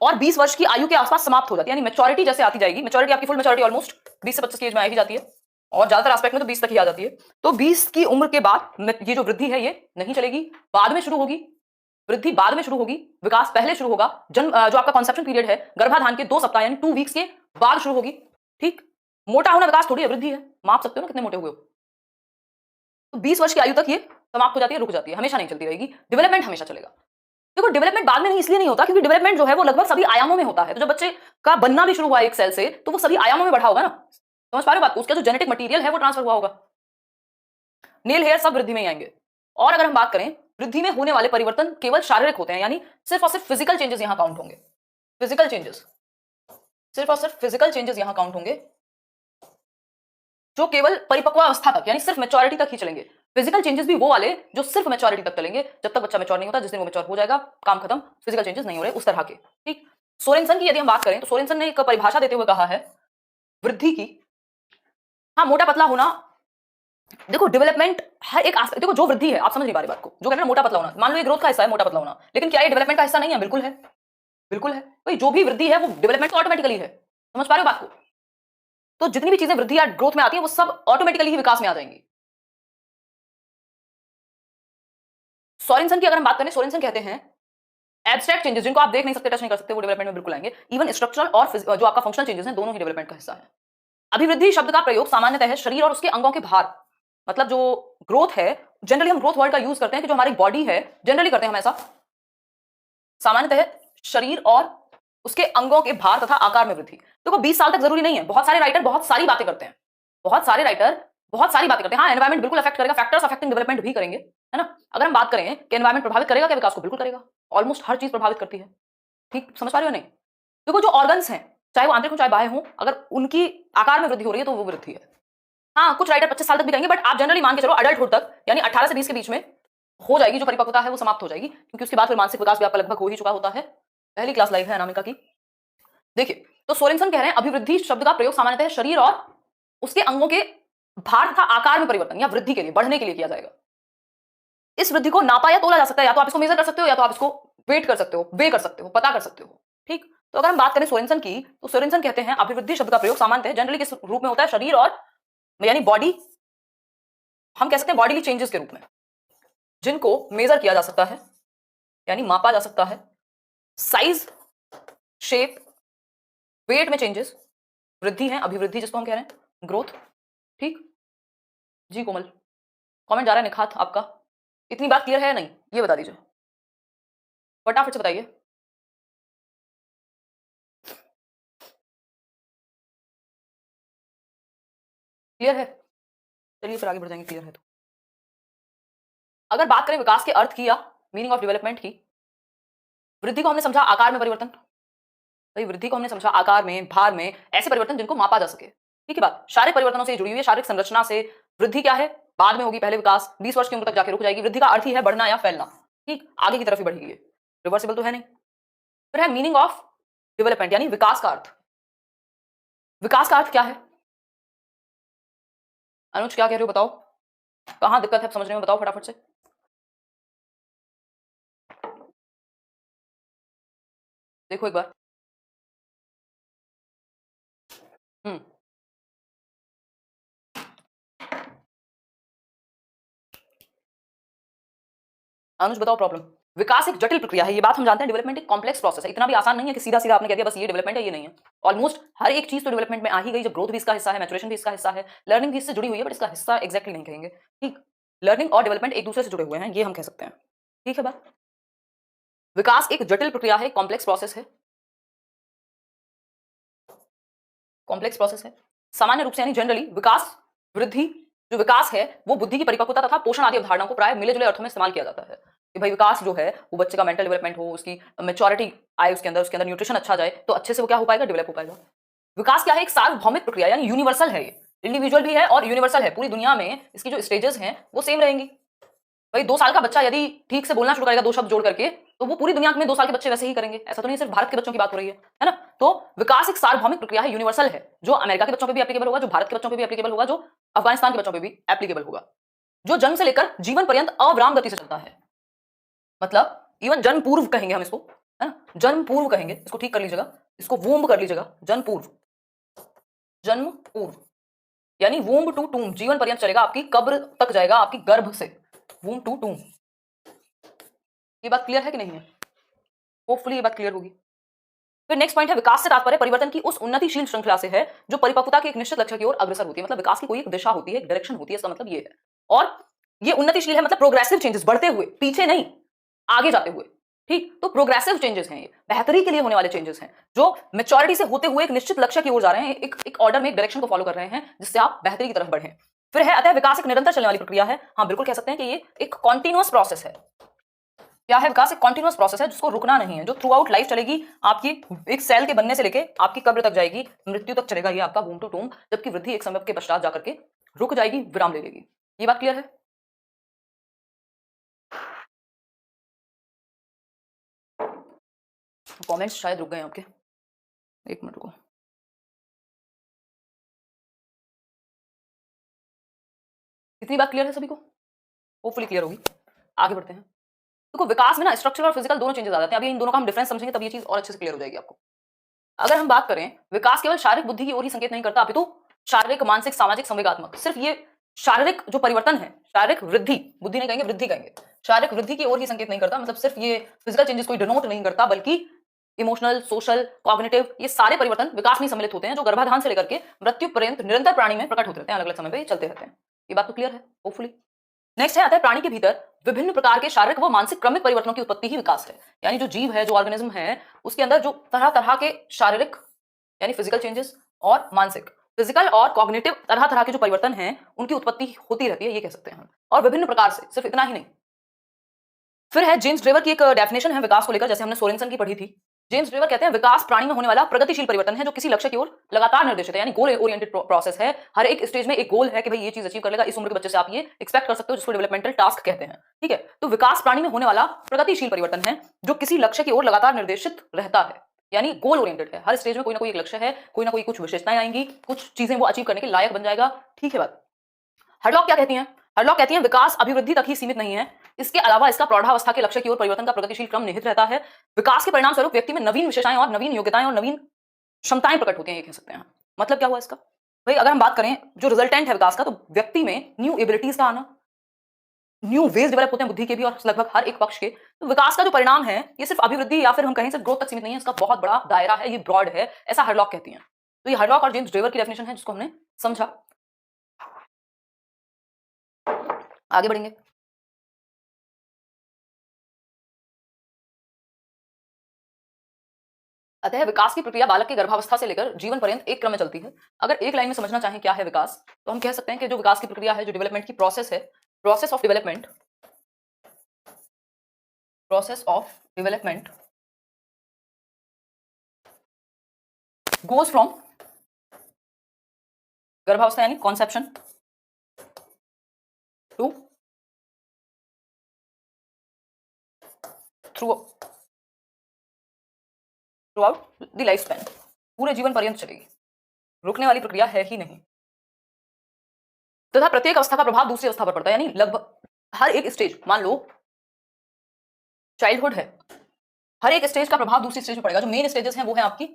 और 20 वर्ष की आयु के आसपास समाप्त हो जाती है। यानी मैच्योरिटी जैसे आती जाएगी, मैच्योरिटी आपकी फुल मैच्योरिटी ऑलमोस्ट 20 से 25 की एज में आ ही जाती है, और ज्यादातर एस्पेक्ट में तो 20 तक ही आ जाती है। तो 20 की उम्र के बाद ये जो वृद्धि है ये नहीं चलेगी, बाद में शुरू होगी। वृद्धि बाद में शुरू होगी, विकास पहले शुरू होगा। जन्म जो आपका कॉन्सेप्शन पीरियड है गर्भाधान के 2 सप्ताह यानी 2 वीक्स के बाद शुरू होगी। ठीक, मोटा होना विकास थोड़ी है, वृद्धि है। माप सकते हो ना कितने मोटे हुए हो। तो 20 वर्ष की आयु तक ये समाप्त हो जाती है, रुक जाती है, हमेशा नहीं चलती रहेगी। डेवलपमेंट हमेशा चलेगा। देखो डेवलपमेंट बाद में नहीं इसलिए नहीं होता क्योंकि डेवलपमेंट जो है वो लगभग सभी आयामों में होता है। तो जब बच्चे का बनना भी शुरू हुआ एक सेल से तो वो सभी आयामों में बढ़ा होगा ना। समझ पा रहे हो बात को? उसका जो जेनेटिक मटेरियल है वो ट्रांसफर हुआ होगा। नेल हेयर सब वृद्धि में ही आएंगे। और अगर हम बात करें, वृद्धि में होने वाले परिवर्तन केवल शारीरिक होते हैं, यानी सिर्फ और सिर्फ फिजिकल चेंजेस यहां काउंट होंगे। फिजिकल चेंजेस, सिर्फ और सिर्फ फिजिकल चेंजेस यहां काउंट होंगे, जो केवल परिपक्व अवस्था तक यानी सिर्फ मैच्योरिटी तक ही चलेंगे। फिजिकल चेंजेस भी वो वाले जो सिर्फ मैच्योरिटी तक चलेंगे, जब तक बच्चा मैच्योर नहीं होता, जिस दिन वो मैच्योर हो जाएगा काम खत्म, फिजिकल चेंजेस नहीं हो रहे, उस तरह के। ठीक, सोरेनसन की यदि हम बात करें तो सोरेनसन ने एक परिभाषा देते हुए कहा है वृद्धि की, हाँ मोटा पतला होना। देखो डेवलपमेंट हर एक देखो जो वृद्धि है, आप समझ नहीं पा रहे बात को, जो कहते हैं मोटा पतला होना, मान लो ये ग्रोथ का हिस्सा है मोटा पतला होना, लेकिन क्या ये डेवलपमेंट का हिस्सा नहीं है? बिल्कुल है, बिल्कुल है भाई। जो भी वृद्धि है वो डेवलपमेंट तो ऑटोमेटिकली है। समझ पा रहे हो बात को? तो जितनी भी चीजें वृद्धि या ग्रोथ में आती है वो सब ऑटोमेटिकली ही विकास में आ जाएंगी। सोरेनसन की अगर हम बात करें, सोरेनसन कहते हैं एब्स्ट्रैक्ट चेंजेस जिनको आप देख नहीं सकते, टच नहीं कर सकते, वो डेवलपमेंट में बिल्कुल आएंगे। इवन स्ट्रक्चरल और जो आपका फंक्शनल चेंजेस हैं दोनों ही डेवलपमेंट का हिस्सा है। अभिवृद्धि शब्द का प्रयोग सामान्यतः शरीर और उसके अंगों के भार, मतलब जो ग्रोथ है, जनरली हम ग्रोथ वर्ड का यूज करते हैं कि जो हमारी बॉडी है, जनरली करते हैं हम ऐसा, सामान्यतः शरीर और उसके अंगों के भार तथा आकार में वृद्धि। देखो 20 साल तक जरूरी नहीं है। बहुत सारे राइटर बहुत सारी बातें करते हैं, बहुत सारे राइटर बहुत सारी बातें करते हैं। हाँ एनवायरमेंट बिल्कुल अफेक्ट करेगा, फैक्टर्स अफेक्टिंग डेवलपमेंट भी करेंगे, है ना। अगर हम बात करें कि एनवायरमेंट प्रभावित करेगा क्या विकास को, बिल्कुल करेगा। ऑलमोस्ट हर चीज प्रभावित करती है। ठीक, समझ पा रहे हो नहीं? देखो जो ऑर्गन्स हैं, चाहे वो आंतरिक हो चाहे बाह्य हो, अगर उनकी आकार में वृद्धि हो रही है तो वो वृद्धि है। हाँ कुछ राइटर 25 साल तक भी कहेंगे, बट आप जनरली मान के चलो अडल्टहुड तक यानी 18 से 20 के बीच में हो जाएगी जो परिपक्वता है वो समाप्त हो जाएगी, क्योंकि उसके बाद फिर मानसिक विकास भी आपका लगभग हो ही चुका होता है। पहली क्लास लाइव है अनामिका की। देखिए तो सोरेनसन कह रहे हैं अभिवृद्धि शब्द का प्रयोग सामान्यतः शरीर और उसके अंगों के भार तथा आकार में परिवर्तन या वृद्धि के लिए, बढ़ने के लिए किया जाएगा। इस वृद्धि को नापा या तोला जा सकता है, या तो आप इसको मेजर कर सकते हो या तो आप इसको वेट कर सकते हो, वे कर सकते हो, पता कर सकते हो। ठीक, तो अगर हम बात करें सोरेनसन की, तो सोरेनसन कहते हैं अभिवृद्धि शब्द का प्रयोग सामान्यतः जनरली किस रूप में होता है? शरीर और यानी बॉडी, हम कह सकते हैं बॉडीली चेंजेस के रूप में, जिनको मेजर किया जा सकता है यानी मापा जा सकता है। साइज, शेप, वेट में चेंजेस वृद्धि है, अभिवृद्धि जिसको हम कह रहे हैं, ग्रोथ। ठीक जी कोमल, कमेंट जा रहा है निखात आपका। इतनी बात क्लियर है नहीं ये बता दीजिए, फटाफट से बताइए। क्लियर है? चलिए फिर आगे बढ़ जाएंगे क्लियर है तो। अगर बात करें विकास के अर्थ की या मीनिंग ऑफ डेवलपमेंट की, वृद्धि को हमने समझा आकार में परिवर्तन, भाई वृद्धि को हमने समझा आकार में, भार में, ऐसे परिवर्तन जिनको मापा जा सके। ठीक है बात, शारीरिक परिवर्तनों से जुड़ी हुई है, शारीरिक संरचना से। वृद्धि क्या है? बाद में होगी, पहले विकास 20 वर्ष की उम्र तक जाके रुक जाएगी। वृद्धि का अर्थ ही है बढ़ना या फैलना। ठीक, आगे की तरफ ही बढ़ेगी, रिवर्सिबल तो है नहीं। फिर है मीनिंग ऑफ डेवलपमेंट यानी विकास का अर्थ। विकास का अर्थ क्या है? अनुज क्या कह रहे हो बताओ, कहां दिक्कत है समझने में, बताओ फटाफट से। देखो एक बार। हम्म, अनुज बताओ प्रॉब्लम। विकास एक जटिल प्रक्रिया है, ये बात हम जानते हैं। डेवलपमेंट एक कॉम्प्लेक्स प्रोसेस है, इतना भी आसान नहीं है कि सीधा सीधा आपने कह दिया बस ये डेवलपमेंट है, ये नहीं है। ऑलमोस्ट हर एक चीज तो डेवलपमेंट में आ ही गई, जब ग्रोथ भी इसका हिस्सा है, मैचुरेशन भी इसका हिस्सा है, लर्निंग भी इससे जुड़ी हुई है, बट इसका हिस्सा एग्जैक्टली नहीं कहेंगे। ठीक, लर्निंग और डेवलपमेंट एक दूसरे से जुड़े हुए हैं, ये हम कह सकते हैं। ठीक है बात, विकास एक जटिल प्रक्रिया है, कॉम्प्लेक्स प्रोसेस है, कॉम्प्लेक्स प्रोसेस है। सामान्य रूप से यानी जनरली विकास, वृद्धि, जो विकास है वो बुद्धि की परिपक्वता तथा पोषण आदि अवधारणाओं को प्राय मिले जुले अर्थों में इस्तेमाल किया जाता है कि भाई विकास जो है वो बच्चे का मेंटल डेवलपमेंट हो, उसकी मेच्योरिटी आए, उसके अंदर न्यूट्रिशन अच्छा जाए, तो अच्छे से वो क्या हो पाएगा, डेवलप हो पाएगा। विकास क्या है? एक सार्वभौमिक प्रक्रिया यानी यूनिवर्सल है ये, इंडिविजुअल भी है और यूनिवर्सल है। पूरी दुनिया में इसकी जो स्टेजेस हैं वो सेम रहेंगी। भाई 2 साल का बच्चा यदि ठीक से बोलना शुरू करेगा 2 शब्द जोड़ करके, तो वो पूरी दुनिया में 2 साल के बच्चे वैसे ही करेंगे। ऐसा तो नहीं सिर्फ भारत के बच्चों की बात हो रही है ना? तो विकास एक सार्वभौमिक प्रक्रिया है, यूनिवर्सल है, जो अमेरिका के बच्चों पे भी एप्लीकेबल होगा, जो भारत के बच्चों पे भी एप्लीकेबल होगा, जो अफगानिस्तान के बच्चों पे भी एप्लीकेबल होगा, जो जन्म से लेकर जीवन पर्यंत अविराम गति से चलता है। मतलब इवन जन्म पूर्व कहेंगे हम इसको, है ना? जन्म पूर्व कहेंगे इसको, ठीक कर लीजिएगा, इसको वूम्ब कर लीजिएगा, जन्म पूर्व, जन्म पूर्व यानी वूम्ब टू टूम, जीवन पर्यंत चलेगा, आपकी कब्र तक जाएगा, आपकी गर्भ से, वूम्ब टू टूम। ये बात क्लियर है कि नहीं है? होपफुली ये बात क्लियर होगी। फिर नेक्स्ट पॉइंट है, विकास से तात्पर्य परिवर्तन की उस उन्नतिशील श्रृंखला से है जो परिपक्वता के एक निश्चित लक्ष्य की ओर अग्रसर होती है। मतलब विकास की कोई एक दिशा होती है, एक डायरेक्शन होती है, इसका मतलब ये है। और ये उन्नतिशील है मतलब प्रोग्रेसिव चेंजेस, बढ़ते हुए, पीछे नहीं, आगे जाते हुए। ठीक, तो प्रोग्रेसिव चेंजेस हैं, ये बेहतरी के लिए होने वाले चेंजेस हैं, जो मैच्योरिटी से होते हुए एक निश्चित लक्ष्य की ओर जा रहे हैं, एक ऑर्डर में, एक डायरेक्शन को फॉलो कर रहे हैं, जिससे आप बेहतरी की तरफ बढ़ें। फिर है, अतः विकास एक निरंतर चलने वाली प्रक्रिया है। हाँ, बिल्कुल कह सकते हैं कि ये एक कॉन्टिन्यूअस प्रोसेस है। क्या है? विकास एक कॉन्टिन्यूअस प्रोसेस है, जिसको रुकना नहीं है, जो थ्रू आउट लाइफ चलेगी। आपकी एक सेल के बनने से लेके आपकी कब्र तक जाएगी, मृत्यु तक चलेगा ये आपका वूम्ब टू टूम, जबकि वृद्धि एक समय के पश्चात जाकर के रुक जाएगी, विराम ले लेगी। ये बात क्लियर है? कमेंट्स शायद रुक गए हैं आपके, एक मिनट रुको। इतनी बात क्लियर है सभी को? होपफुली क्लियर होगी। आगे बढ़ते हैं। देखो, विकास में ना स्ट्रक्चरल और फिजिकल दोनों चेंजेस आ जाते हैं। अभी इन दोनों का हम डिफरेंस समझेंगे तब ये चीज और अच्छे से क्लियर हो जाएगी आपको। अगर हम बात करें, विकास केवल शारीरिक बुद्धि की ओर ही संकेत नहीं करता, अपितु शारीरिक, मानसिक, सामाजिक, संवेगात्मक, सिर्फ ये शारीरिक जो परिवर्तन है, शारीरिक वृद्धि, बुद्धि नहीं कहेंगे, वृद्धि कहेंगे, शारीरिक वृद्धि की ओर ही संकेत नहीं करता। मतलब सिर्फ ये फिजिकल चेंजेस कोई डिनोट नहीं करता, बल्कि इमोशनल, सोशल, कॉग्निटिव, ये सारे परिवर्तन विकास में सम्मिलित होते हैं, जो गर्भाधान से लेकर के मृत्यु पर्यंत निरंतर प्राणी में प्रकट होते रहते हैं, अलग अलग समय पे चलते रहते हैं। ये बात तो क्लियर है होपफुली। नेक्स्ट है, आता है प्राणी के भीतर विभिन्न प्रकार के शारीरिक व मानसिक क्रमिक परिवर्तनों की उत्पत्ति ही विकास है। यानी जो जीव है, जो ऑर्गेनिज्म है, उसके अंदर जो तरह तरह के शारीरिक यानी फिजिकल चेंजेस और मानसिक, फिजिकल और कॉग्निटिव तरह तरह के जो परिवर्तन हैं, उनकी उत्पत्ति होती रहती है, ये कह सकते हैं हम। और विभिन्न प्रकार से, सिर्फ इतना ही नहीं। फिर है जेम्स ड्रेवर की एक डेफिनेशन है विकास को लेकर, जैसे हमने सोरेनसन की पढ़ी थी। जेम्स ड्रेवर कहते हैं, विकास प्राणी में होने वाला प्रगतिशील परिवर्तन है, जो किसी लक्ष्य की ओर लगातार निर्देशित है, यानी गोल ओरिएंटेड प्रोसेस है। हर एक स्टेज में एक गोल है कि भाई ये चीज अचीव कर लेगा, इस उम्र के बच्चे से आप ये एक्सपेक्ट कर सकते हो, जिसको डेवलपमेंटल टास्क कहते हैं। ठीक है, तो विकास प्राणी में होने वाला प्रगतिशील परिवर्तन है, जो किसी लक्ष्य की ओर लगातार निर्देशित रहता है, यानी गोल ओरिएंटेड है। हर स्टेज में कोई ना कोई एक लक्ष्य है, कोई ना कोई कुछ विशेषताएं आएंगी, कुछ चीजें वो अचीव करने के लायक बन जाएगा। ठीक है बात। हरलॉक क्या कहती हैं? हरलॉक कहती हैं, विकास अभिवृद्धि तक ही सीमित नहीं है, इसके अलावा इसका प्रौढ़ावस्था के लक्ष्य की ओर परिवर्तन का प्रगतिशील क्रम निहित रहता है। विकास के परिणाम स्वरूप व्यक्ति में नवीन विशेषताएं और नवीन योग्यताएं और नवीन क्षमताएं प्रकट होती हैं, ये कह सकते हैं। मतलब क्या हुआ इसका? भाई अगर हम बात करें जो रिजल्टेंट है विकास का, तो व्यक्ति में न्यू एबिलिटीज का आना, न्यू वेज डेवलप होते हैं बुद्धि के भी, और लगभग हर एक पक्ष के। तो विकास का जो परिणाम है, ये सिर्फ अभिवृद्धि या फिर हम कहें सिर्फ ग्रोथ तक सीमित नहीं है, इसका बहुत बड़ा दायरा है, ये ब्रॉड है, ऐसा हरलॉक कहती हैं। तो ये हरलॉक और जेम्स ड्रेवर की डेफिनेशन है, जिसको हमने समझा। आगे बढ़ेंगे। अतः विकास की प्रक्रिया बालक की गर्भावस्था से लेकर जीवन पर्यंत एक क्रम में चलती है। अगर एक लाइन में समझना चाहें क्या है विकास, तो हम कह सकते हैं कि जो विकास की प्रक्रिया है, जो डेवलपमेंट की प्रोसेस है, process of development, process of development goes from गर्भावस्था यानी conception to throughout the life span, पूरे जीवन पर्यंत चलेगी, रुकने वाली प्रक्रिया है ही नहीं। तथा प्रत्येक अवस्था का प्रभाव दूसरी अवस्था पर पड़ता है, यानी लगभग हर एक स्टेज, मान लो चाइल्डहुड है, हर एक स्टेज का प्रभाव दूसरी स्टेज में पड़ेगा। जो मेन स्टेजेस हैं वो है आपकी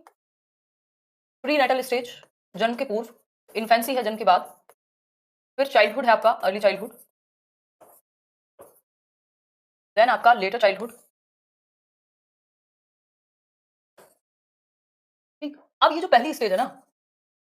प्री नेटल स्टेज, जन्म के पूर्व, इन्फेंसी है जन्म के बाद, फिर चाइल्डहुड है आपका अर्ली चाइल्डहुड, देन आपका लेटर चाइल्डहुड। ठीक, अब ये जो पहली स्टेज है ना,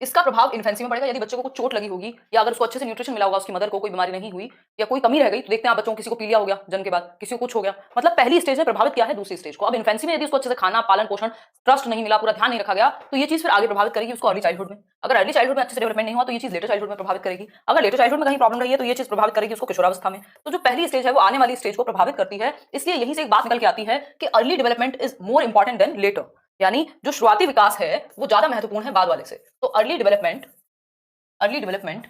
इसका प्रभाव इन्फेंसी में पड़ेगा। यदि बच्चे को कुछ चोट लगी होगी, या अगर उसको अच्छे से न्यूट्रिशन मिला होगा, उसकी मदर को कोई बीमारी नहीं हुई, या कोई कमी रह गई, तो देखते हैं आप बच्चों को किसी को पीलिया हो गया जन्म के बाद, किसी को कुछ हो गया, मतलब पहली स्टेज में प्रभावित किया है दूसरी स्टेज को। अब इन्फेंसी में यदि उसको अच्छे से खाना, पालन पोषण, ट्रस्ट नहीं मिला, पूरा ध्यान नहीं रखा गया, तो ये चीज फिर आगे प्रभावित करेगी उसको अर्ली चाइल्डहुड में। अगर अर्ली चाइल्डहुड में अच्छे से डेवलपमेंट नहीं हुआ, तो ये चीज लेटर चाइल्डहुड में प्रभावित करेगी। अगर लेटर चाइल्डहुड में कहीं प्रॉब्लम रही है, तो ये चीज प्रभावित करेगी उसको किशोरावस्था में। तो जो पहली स्टेज है वो आने वाली स्टेज को प्रभावित करती है। इसलिए यहीं से एक बात निकल के आती है कि early development is more important than later, यानी जो शुरुआती विकास है वो ज्यादा महत्वपूर्ण है बाद वाले से। तो early development early development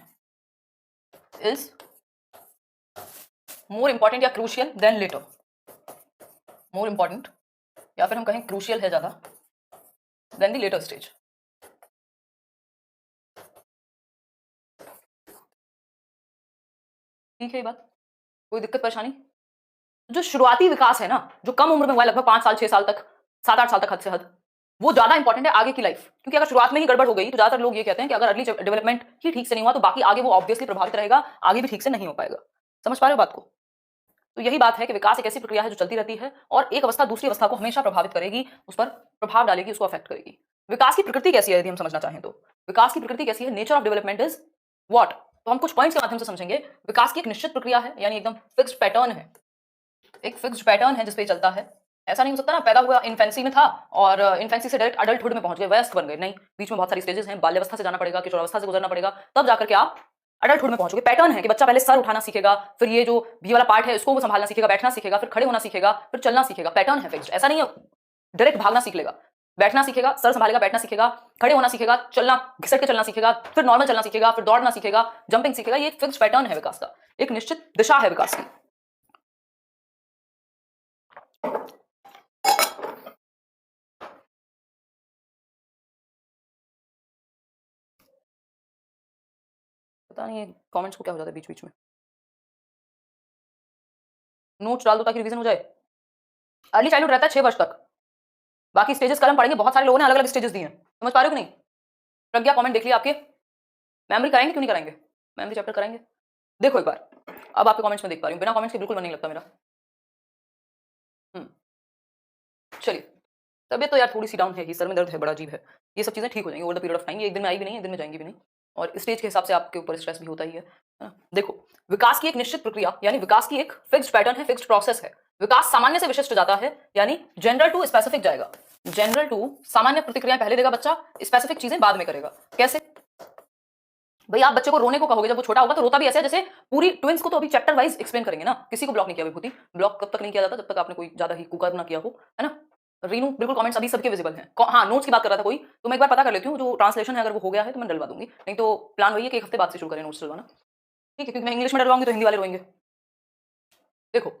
is more important या crucial than later, more important या फिर हम कहें क्रूशियल है ज्यादा देन द लेटर स्टेज। ठीक है ये बात, कोई दिक्कत परेशानी? जो शुरुआती विकास है ना, जो कम उम्र में हुआ है, लगभग 5 साल 6 साल तक 7-8 साल तक हद से हद, वो ज्यादा इंपॉर्टेंट है आगे की लाइफ। क्योंकि अगर शुरुआत में ही गड़बड़ हो गई तो ज्यादातर लोग ये कहते हैं कि अगर अर्ली डेवलपमेंट ही ठीक से नहीं हुआ तो बाकी आगे वो ऑब्वियसली प्रभावित रहेगा, आगे भी ठीक से नहीं हो पाएगा। समझ पा रहे हो बात को? तो यही बात है कि विकास एक ऐसी प्रक्रिया है जो चलती रहती है और एक अवस्था दूसरी अवस्था को हमेशा प्रभावित करेगी, उस पर प्रभाव डालेगी, उसको अफेक्ट करेगी। विकास की प्रकृति कैसी है यदि हम समझना चाहें तो विकास की प्रकृति कैसी है, nature of development is what, तो हम कुछ पॉइंट्स के माध्यम से समझेंगे। विकास की एक निश्चित प्रक्रिया है, यानी एकदम फिक्स्ड पैटर्न है, एक फिक्स्ड पैटर्न है जिसपे चलता है। ऐसा नहीं हो सकता ना पैदा हुआ इन्फेंसी में था और इन्फेंसी से डायरेक्ट अडल्टहुड में पहुंच गए, वयस्क बन गए, नहीं, बीच में बहुत सारी स्टेजेस हैं, बाल्यावस्था से जाना पड़ेगा, किशोरावस्था से गुजरना पड़ेगा, तब जाकर के आप अडल्टहुड में पहुंचोगे। पैटर्न है कि बच्चा पहले सर उठाना सीखेगा, फिर ये जो बी वाला पार्ट है इसको वो संभालना सीखेगा, बैठना सीखेगा, फिर खड़े होना सीखेगा, फिर चलना सीखेगा। पैटर्न है फिक्स्ड, ऐसा नहीं है डायरेक्ट भागना सीख लेगा, बैठना सीखेगा, सर संभालेगा, बैठना सीखेगा, खड़े होना सीखेगा, चलना घिसट के चलना सीखेगा, फिर नॉर्मल चलना सीखेगा, फिर दौड़ना सीखेगा, जंपिंग सीखेगा। ये फिक्स्ड पैटर्न है विकास का, एक निश्चित दिशा है विकास की। पता नहीं कमेंट्स को क्या हो जाता है बीच बीच में, नोट्स डाल दो ताकि रिवीजन हो जाए। अर्ली चाइल्डहुड रहता है 6 वर्ष तक, बाकी स्टेजेस कल हम पढ़ेंगे, बहुत सारे लोगों ने अलग अलग स्टेजेस दिए हैं, समझ पा रहे हो कि नहीं? प्रज्ञा कमेंट देख लिया आपके, मेमोरी कराएंगे क्यों नहीं कराएंगे, मेमोरी चैप्टर कराएंगे। देखो एक बार, अब आपके कमेंट्स में देख पा रही हूँ, बिना कमेंट्स के बिल्कुल मन नहीं लगता मेरा। चलिए, तबियत तो यार थोड़ी सी डाउन है ही, सर में दर्द है, बड़ा अजीब है, ये सब चीजें ठीक हो जाएंगी over the period of time, ये एक दिन में आई भी नहीं, एक दिन में जाएंगी भी नहीं, और स्टेज के हिसाब से आपके ऊपर स्ट्रेस भी होता ही है ना? देखो, विकास की एक निश्चित प्रक्रिया यानी विकास की एक फिक्स्ड पैटर्न है, फिक्स्ड प्रोसेस है। विकास सामान्य से विशिष्ट जाता है, यानी जनरल टू स्पेसिफिक जाएगा। जनरल टू सामान्य प्रतिक्रियाएं पहले देगा बच्चा, स्पेसिफिक चीजें बाद में करेगा। कैसे भाई? आप बच्चे को रोने को कहोगे, जब वो छोटा होगा तो रोता भी ऐसे है जैसे पूरी ट्विंस को तो अभी चैप्टर वाइज एक्सप्लेन करेंगे ना। किसी को ब्लॉक नहीं किया विभूति, ब्लॉक कब तक नहीं किया जाता जब तक आपने कोई ज्यादा ही कुकर्म ना किया हो, है ना? रीनू बिल्कुल कमेंट्स अभी सबके विजिबल हैं। हाँ, नोट्स की बात कर रहा था कोई, तो मैं एक बार पता कर लेती हूँ, जो ट्रांसलेशन है अगर वो हो गया है तो मैं डलवा दूंगी, नहीं तो प्लान वही है कि एक हफ्ते बाद से शुरू करें नोट्स डलवाना, ठीक है? क्योंकि मैं इंग्लिश में डलवाऊंगी तो हिंदी वाले रोएंगे। देखो,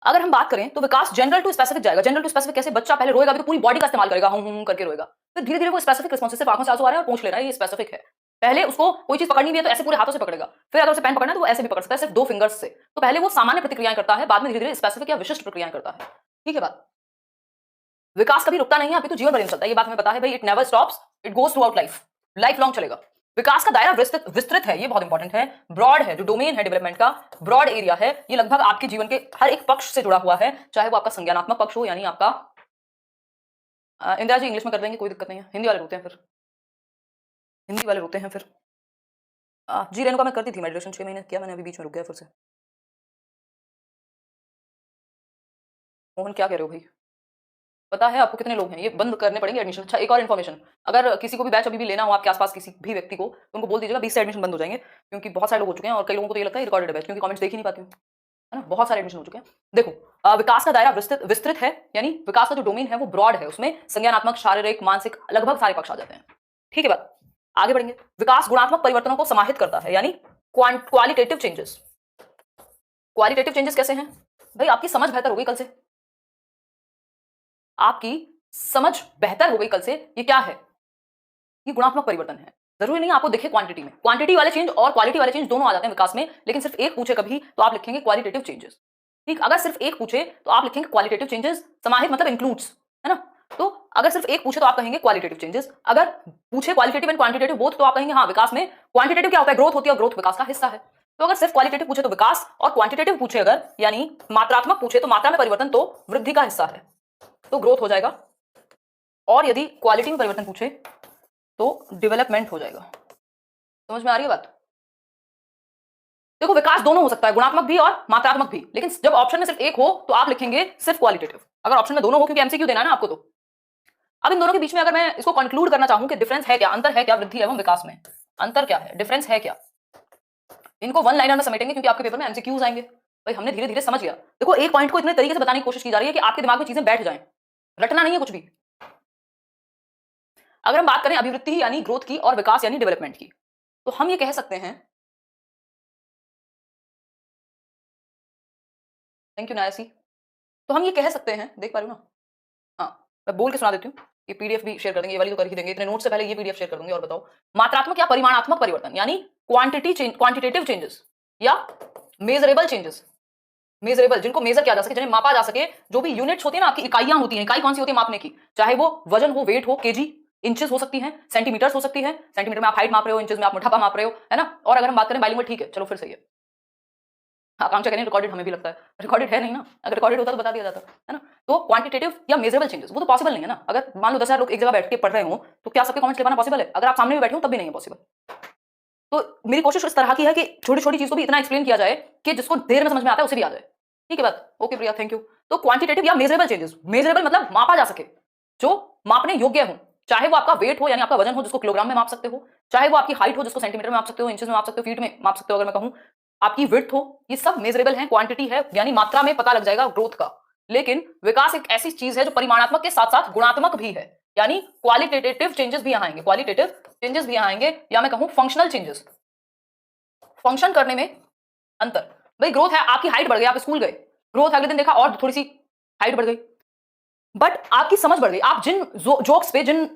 अगर हम बात करें तो विकास जनरल टू स्पेसिफिक जाएगा। जनरल टू स्पेसिफिक कैसे? बच्चा पहले रोएगा भी तो पूरी बॉडी का इस्तेमाल करेगा, हम करके रोएगा, फिर धीरे धीरे वो स्पेसिफिक रिस्पॉन्स, सिर्फ आंखों से आंसू आ रहा है और पूंछ ले रहा है, ये स्पेसिफिक है। पहले उसको कोई चीज पकड़नी भी है तो ऐसे पूरे हाथों से पकड़ेगा, फिर अगर उसे पेन पकड़ना है तो वो ऐसे भी पकड़ सकता है, सिर्फ 2 फिंगर्स से। तो पहले वो सामान्य प्रतिक्रियाएं करता है, बाद में धीरे धीरे स्पेसिफिक या विशिष्ट प्रक्रियाएं करता है। ठीक है बात? विकास कभी रुकता नहीं है, अभी तो जीवन भर चलता है, ये बात हमें पता है भाई। It never stops, it goes through out life, life long चलेगा। विकास का दायरा विस्तृत है, ये बहुत इंपॉर्टेंट है। ब्रॉड है, जो डोमेन है डेवलपमेंट का, ब्रॉड एरिया है, ये लगभग आपके जीवन के हर एक पक्ष से जुड़ा हुआ है, चाहे वो आपका संज्ञानात्मक पक्ष हो, यानी आपका इंदिरा जी इंग्लिश में कर देंगे, कोई दिक्कत नहीं है, हिंदी वाले रोते हैं फिर, हिंदी वाले रोते हैं फिर। जी रेणुका मैं करती थी मेडिटेशन, 6 महीने किया मैंने, अभी बीच में रुक गया फिर से। मोहन क्या कह रहे हो भाई? पता है आपको कितने लोग हैं? ये बंद करने पड़ेंगे एडमिशन। अच्छा, एक और इन्फॉर्मेशन, अगर किसी को भी बैच अभी भी लेना हो आपके आसपास किसी भी व्यक्ति को, तो उनको बोल दीजिएगा 20 से एडमिशन बंद हो जाएंगे, क्योंकि बहुत सारे लोग हो चुके हैं और कई लोगों को तो ये लगता है रिकॉर्डेड बैच, क्योंकि कमेंट्स देख ही नहीं पाती हूँ, है ना? बहुत सारे एडमिशन हो चुके हैं। देखो, विकास का दायरा विस्तृत है, यानी विकास का जो डोमेन है वो ब्रॉड है, उसमें संज्ञानात्मक, शारीरिक, मानसिक लगभग सारे पक्ष आ जाते हैं। ठीक है बात? आगे बढ़ेंगे। विकास गुणात्मक परिवर्तनों को समाहित करता है, यानी क्वालिटेटिव चेंजेस। क्वालिटेटिव चेंजेस कैसे हैं भाई? आपकी समझ बेहतर हो गई कल से, आपकी समझ बेहतर हो गई कल से, ये क्या है? ये गुणात्मक परिवर्तन है। जरूरी नहीं आपको दिखे क्वांटिटी में, क्वांटिटी वाले चेंज और क्वालिटी वाले चेंज दोनों आ जाते हैं विकास में, लेकिन सिर्फ एक पूछे कभी तो आप लिखेंगे क्वालिटेटिव चेंजेस। ठीक, अगर सिर्फ एक पूछे तो आप लिखेंगे क्वालिटेटिव चेंजेस, समाहित मतलब इंक्लूड्स, है ना? तो अगर सिर्फ एक पूछे तो आप कहेंगे क्वालिटेटिव चेंजेस, अगर पूछे क्वालिटेटिव एंड क्वांटिटेटिव बोथ तो आप कहेंगे हाँ विकास में क्वांटिटेटिव क्या होता है, ग्रोथ होती है, और ग्रोथ विकास का हिस्सा है। तो अगर सिर्फ क्वालिटेटिव पूछे तो विकास, और क्वांटिटेटिव पूछे अगर यानी मात्रात्मक पूछे तो मात्रा में परिवर्तन तो वृद्धि का हिस्सा है, तो ग्रोथ हो जाएगा। और यदि क्वालिटी में परिवर्तन पूछे तो डेवलपमेंट हो जाएगा। समझ में आ रही है बात? देखो, विकास दोनों हो सकता है, गुणात्मक भी और मात्रात्मक भी, लेकिन जब ऑप्शन में सिर्फ एक हो तो आप लिखेंगे सिर्फ क्वालिटेटिव। अगर ऑप्शन में दोनों हो, क्योंकि एमसीक्यू देना है ना आपको, तो अब इन दोनों के बीच में अगर मैं इसको कंक्लूड करना चाहूं कि डिफरेंस है क्या, अंतर है क्या वृद्धि एवं विकास में, अंतर क्या है, डिफरेंस है क्या, इनको वन लाइनर में समेटेंगे, क्योंकि आपके पेपर में एमसीक्यूज आएंगे। भाई हमने धीरे धीरे समझ लिया। देखो, एक पॉइंट को इतने तरीके से बताने की कोशिश की जा रही है कि आपके दिमाग में चीजें बैठ जाएं, रटना नहीं है कुछ भी। अगर हम बात करें अभिवृद्धि यानी ग्रोथ की और विकास यानी डेवलपमेंट की, तो हम ये कह सकते हैं, थैंक यू नायसी, तो हम ये कह सकते हैं, देख पा रहे हो ना? हाँ, मैं बोल के सुना देती हूँ। ये पीडीएफ भी शेयर कर देंगे, ये वाली तो कर ही देंगे, इतने नोट से पहले ये पीडीएफ शेयर कर दूंगी। और बताओ, मात्रात्मक या परिमाणात्मक परिवर्तन यानी क्वांटिटेटिव चेंजेस या मेजरेबल चेंजेस, मेजरेबल जिनको मेजर किया जा सके, जिन्हें मापा जा सके, जो भी यूनिट्स होती है ना, आपकी इकाइयां होती हैं। इकाई कौन सी होती है मापने की? चाहे वो वजन हो, वेट हो, केजी, इंचेस हो सकती हैं, सेंटीमीटर्स हो सकती है, सेंटीमीटर में आप हाइट माप रहे हो, इंचेस में आप मोटापा माप रहे हो, है ना? और अगर हम बात करें बाइलिंगुअल, ठीक है, चलो फिर सही है। आकांक्षा कह रहे हैं रिकॉर्डेड, हमें भी लगता है रिकॉर्डेड है नहीं ना, अगर रिकॉर्डेड होता तो बता दिया जाता, है ना? तो क्वांटिटेटिव या मेजरेबल चेंजेस वो तो पॉसिबल नहीं है ना। अगर मान लो 10,000 लोग एक जगह बैठ के पढ़ रहे हो, तो क्या सबके कमेंट्स ले पाना पॉसिबल है? अगर आप सामने भी बैठे हो तब भी नहीं है पॉसिबल। तो मेरी कोशिश इस तरह की है कि छोटी छोटी चीज को भी इतना एक्सप्लेन किया जाए कि जिसको देर में समझ में आता है उसे भी आ जाए। ठीक है बात? Okay Priya, thank you. तो क्वांटिटेटिव या मेजरेबल चेंजेस, मेजरेबल मतलब मापा जा सके, जो मापने योग्य हो, चाहे वो आपका वेट हो यानी आपका वजन हो जिसको किलोग्राम में माप सकते हो, चाहे वो आपकी हाइट हो जिसको सेंटीमीटर में माप सकते हो, इंचेस में माप सकते हो, फीट में माप सकते हो, अगर मैं कहूं आपकी विड्थ हो, ये सब मेजरेबल है, क्वांटिटी है, यानी मात्रा में पता लग जाएगा ग्रोथ का। लेकिन विकास एक ऐसी चीज है जो परिमाणात्मक के साथ साथ गुणात्मक भी है, यानी क्वालिटेटिव चेंजेस भी यहां आएंगे, क्वालिटेटिव चेंजेस भी यहां आएंगे, या मैं कहूं फंक्शनल चेंजेस, फंक्शन करने में अंतर। भाई ग्रोथ है, आपकी हाइट बढ़ गई, आप स्कूल गए, ग्रोथ अगले दिन देखा और थोड़ी सी हाइट बढ़ गई, बट आपकी समझ बढ़ गई। आप जिन जोक्स पे, जिन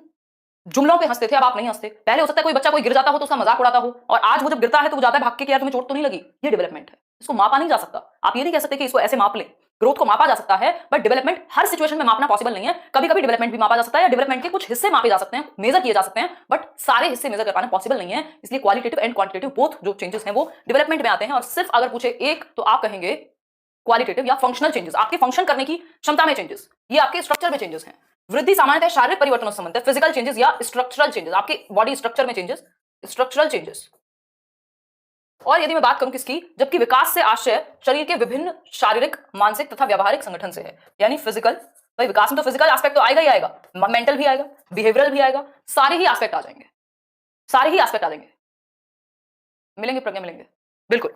जुमलों पे हंसते थे अब आप नहीं हंसते। पहले हो सकता है कोई बच्चा कोई गिर जाता हो तो उसका मजाक उड़ाता हो, और आज वो जब गिरता है तो वो जाता है भाग के कि यार तुम्हें चोट तो नहीं लगी। ये डेवलपमेंट है, इसको मापा नहीं जा सकता। आप ये नहीं कह सकते कि इसको ऐसे माप लें। ग्रोथ को मापा जा सकता है, बट डेवलपमेंट हर सिचुएशन में मापना पॉसिबल नहीं है। कभी कभी डेवलपमेंट भी मापा जा सकता है, या डेवलपमेंट के कुछ हिस्से मापे जा सकते हैं, मेजर किए जा सकते हैं, बट सारे हिस्से मेजर कर पाना पॉसिबल नहीं है। इसलिए क्वालिटेटिव एंड क्वांटिटेटिव बोथ जो चेंजेस हैं वो डेवलपमेंट में आते हैं। और सिर्फ अगर पूछे एक तो आप कहेंगे क्वालिटेटिव या फंक्शनल चेंजेस, आपके फंक्शन करने की क्षमता में चेंजेस, ये आपके स्ट्रक्चर में चेंजेस हैं। वृद्धि सामान्यतः शारीरिक परिवर्तनों से संबंधित है, फिजिकल चेंजेस या स्ट्रक्चरल चेंजेस, आपके बॉडी स्ट्रक्चर में चेंजेस, स्ट्रक्चरल चेंजेस। और यदि मैं बात करूं किसकी, जबकि विकास से आशय शरीर के विभिन्न शारीरिक, मानसिक तथा व्यावहारिक संगठन से है, यानी फिजिकल। भाई विकास में तो फिजिकल एस्पेक्ट तो आएगा ही आएगा, मेंटल भी आएगा, बिहेवियरल भी आएगा, सारे ही एस्पेक्ट आ जाएंगे, सारे ही एस्पेक्ट आ जाएंगे। मिलेंगे प्रज्ञा, मिलेंगे बिल्कुल।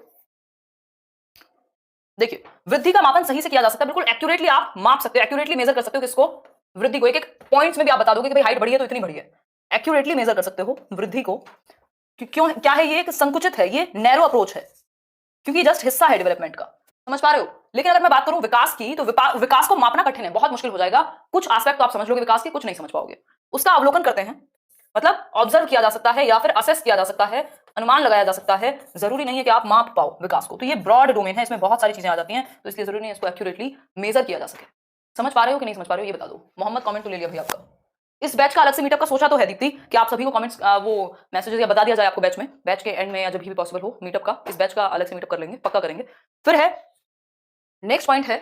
देखिए, वृद्धि का मापन सही से किया जा सकता है, बिल्कुल एक्यूरेटली आप माप सकते हो, एक्यूरेटली मेजर कर सकते हो किसको, वृद्धि को। एक एक पॉइंट्स में भी आप बता दोगे कि भाई हाइट बढ़ी है तो इतनी बढ़ी है, एक्यूरेटली मेजर कर सकते हो वृद्धि को। क्यों, क्या है ये? एक संकुचित है, ये नैरो अप्रोच है, क्योंकि जस्ट हिस्सा है डेवलपमेंट का, समझ पा रहे हो? लेकिन अगर मैं बात करूं विकास की, तो विकास को मापना कठिन है, बहुत मुश्किल हो जाएगा। कुछ एस्पेक्ट तो आप समझ लोगे विकास के, कुछ नहीं समझ पाओगे। उसका अवलोकन करते हैं, मतलब ऑब्जर्व किया जा सकता है या फिर असेस किया जा सकता है, अनुमान लगाया जा सकता है। जरूरी नहीं है कि आप माप पाओ विकास को, तो ये ब्रॉड डोमेन है, इसमें बहुत सारी चीजें आ जाती हैं, तो इसलिए जरूरी नहीं है इसको एक्यूरेटली मेजर किया जा सके। समझ पा रहे हो कि नहीं समझ पा रहे हो ये बता दो। मोहम्मद कमेंट तो ले लिया भाई आपका। इस बैच का अलग से मीटअप का सोचा तो है दीप्ति कि आप सभी को कमेंट्स वो मैसेजेस या बता दिया जाए आपको बैच में, बैच के एंड में या जब भी पॉसिबल हो मीटअप का, इस बैच का अलग से मीटअप कर लेंगे, पक्का करेंगे। फिर है नेक्स्ट पॉइंट है,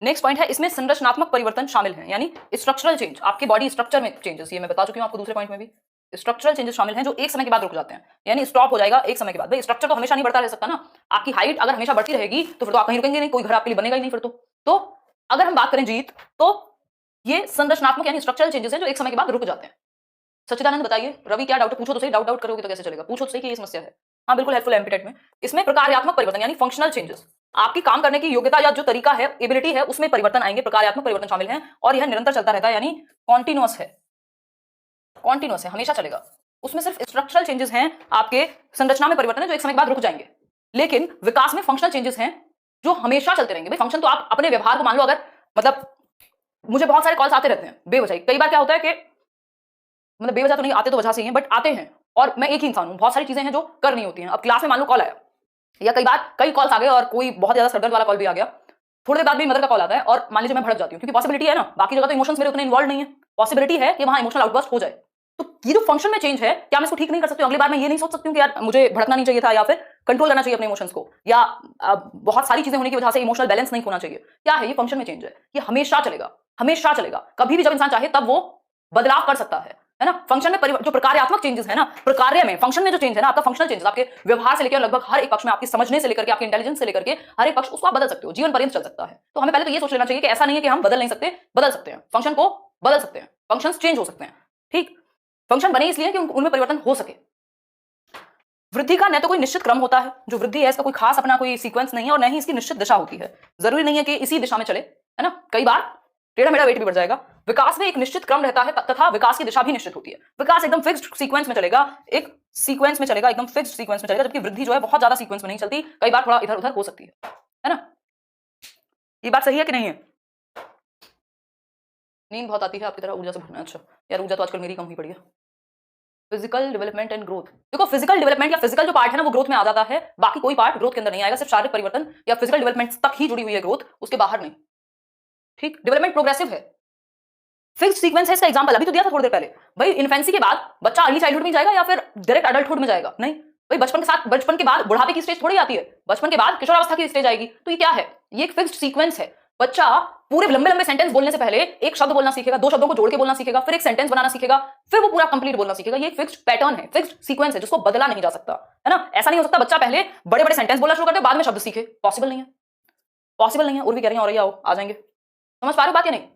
नेक्स्ट पॉइंट है, इसमें संरचनात्मक परिवर्तन शामिल हैं, यानी स्ट्रक्चरल चेंज, आपके बॉडी स्ट्रक्चर में चेंजेस। ये मैं बता चुकी हूं आपको दूसरे पॉइंट में भी। स्ट्रक्चरल चेंजेस शामिल हैं जो एक समय के बाद रुक जाते हैं, यानी स्टॉप हो जाएगा एक समय के बाद। भाई स्ट्रक्चर तो हमेशा नहीं बढ़ता रह सकता ना, आपकी हाइट अगर हमेशा बढ़ती रहेगी तो फिर तो आप कहीं रुकेंगे नहीं, कोई घर आपके लिए बनेगा ही नहीं फिर तो अगर हम बात करें जीत, तो ये संरचनात्मक यानी स्ट्रक्चरल चेंजेस हैं जो एक समय के बाद रुक जाते हैं। सच्चिदानंद बताइए, रवि क्या डाउट? पूछो तो सही, डाउट करोगे तो कैसे चलेगा? पूछो तो सही कि ये समस्या है। हाँ बिल्कुल हेल्पफुल है एमपीटेट में। इसमें प्रकार्यात्मक परिवर्तन यानी फंक्शनल चेंजेस, आपकी काम करने की योग्यता या जो तरीका है, एबिलिटी है, उसमें परिवर्तन आएंगे, प्रकार्यात्मक परिवर्तन शामिल हैं, और यह निरंतर चलता रहता है, यानी कॉन्टिन्यूअस है, कॉन्टिन्यूअस है, हमेशा चलेगा। उसमें सिर्फ स्ट्रक्चरल चेंजेस हैं, आपके संरचना में परिवर्तन है जो एक समय के बाद रुक जाएंगे। लेकिन विकास में फंक्शनल चेंजेस हैं जो हमेशा चलते रहेंगे। भाई फंक्शन तो आप अपने व्यवहार को मान लो, अगर मतलब मुझे बहुत सारे कॉल्स आते रहते हैं बेवजह, कई बार क्या होता है कि मतलब बेवजह तो नहीं आते, तो वजह से ही हैं, बट आते हैं, और मैं एक ही इंसान हूं, बहुत सारी चीजें हैं जो करनी होती हैं। अब क्लास में मान लो कॉल आया, या कई बार कई कॉल्स आ गए और कोई बहुत ज्यादा सरदर्द वाला कॉल भी आ गया, थोड़ी देर बाद भी मदर का कॉल आता है, और मान लीजिए मैं भड़क जाती हूँ, क्योंकि पॉसिबिलिटी है ना, बाकी जगह तो इमोशंस मेरे उतने इन्वॉल्व नहीं है, पॉसिबिलिटी है कि वहां इमोशनल आउटबर्स्ट हो जाए। तो ये जो फंक्शन में चेंज है, क्या मैं इसको ठीक नहीं कर सकती हूँ? अगली बार मैं ये नहीं सोच सकती हूँ कि यार मुझे भड़कना नहीं चाहिए था, या फिर कंट्रोल करना चाहिए अपने इमोशंस को, या बहुत सारी चीजें होने की वजह से इमोशनल बैलेंस नहीं होना चाहिए। क्या है ये? फंक्शन में चेंज है, ये हमेशा चलेगा, हमेशा चलेगा। कभी भी जब इंसान चाहे तब वो बदलाव कर सकता है ना। फंक्शन में जो प्रकार्यात्मक चेंजेस है ना, प्रकार्य में, फंक्शन में जो चेंज है ना, आपका फंक्शनल चेंजेस, आपके व्यवहार से लेकर लगभग हर एक पक्ष में, आपकी समझने से लेकर के आपके इंटेलिजेंस से लेकर के हर एक पक्ष, उसको आप बदल सकते हो, जीवन पर्यंत चल सकता है। तो हमें पहले तो ये सोच लेना चाहिए कि ऐसा नहीं है कि हम बदल नहीं सकते, बदल सकते हैं, फंक्शन को बदल सकते हैं, फंक्शंस चेंज हो सकते हैं। ठीक, फंक्शन बने इसलिए कि उनमें परिवर्तन हो सके। वृद्धि का न तो कोई निश्चित क्रम होता है, जो वृद्धि है इसका कोई खास अपना कोई सीक्वेंस नहीं है, और न ही इसकी निश्चित दिशा होती है। जरूरी नहीं है कि इसी दिशा में चले, है ना। कई बार टेढ़ा मेढ़ा वेट भी बढ़ जाएगा। विकास में एक निश्चित क्रम रहता है तथा विकास की दिशा भी निश्चित होती है। विकास एकदम फिक्स्ड सीक्वेंस में चलेगा, एक सीक्वेंस में चलेगा, एकदम फिक्स्ड सीक्वेंस में चलेगा, जबकि वृद्धि जो है बहुत ज्यादा सीक्वेंस में नहीं चलती, कई बार थोड़ा इधर उधर हो सकती है ना। ये बात सही है कि नहीं है? नींद बहुत आती है आपकी तरह, ऊर्जा से भरना। अच्छा यार, ऊर्जा तो आजकल मेरी कम ही पड़ी है। फिजिकल डेवलपमेंट एंड ग्रोथ, देखो फिजिकल डेवलपमेंट या फिजिकल जो पार्ट है ना वो ग्रोथ में आ जाता है, बाकी कोई पार्ट ग्रोथ के अंदर नहीं आएगा। सिर्फ शारीरिक परिवर्तन या फिजिकल डेवलपमेंट तक ही जुड़ी हुई है ग्रोथ, उसके बाहर नहीं। ठीक, डेवलपमेंट प्रोग्रेसिव है, फिक्स्ड सीक्वेंस है। इसका एग्जांपल अभी तो दिया था थोड़ी देर पहले। भाई इन्फेंसी के बाद बच्चा अर्ली चाइल्डहुड में जाएगा या फिर डायरेक्ट अडल्टहुड में जाएगा? नहीं भाई, बचपन के बाद बुढ़ापे की स्टेज थोड़ी आती है, बचपन के बाद किशोरावस्था की स्टेज आएगी। तो ये क्या है? ये एक फिक्स्ड सीक्वेंस है। बच्चा पूरे लंबे लंबे सेंटेंस बोलने से पहले एक शब्द बोलना सीखेगा, दो शब्दों को जोड़ के बोलना सीखेगा, फिर एक सेंटेंस बनाना सीखेगा, फिर वो पूरा कंप्लीट बोलना सीखेगा। ये एक फिक्स्ड पैटर्न है, फिक्स्ड सीक्वेंस है, जिसको बदला नहीं जा सकता, है ना। ऐसा नहीं हो सकता बच्चा पहले बड़े बड़े सेंटेंस बोलना शुरू कर दे, बाद में शब्द सीखे। पॉसिबल नहीं है, पॉसिबल नहीं है। और भी कह रही हैं, और आओ आ जाएंगे। समझ पा रहे हो बात या नहीं?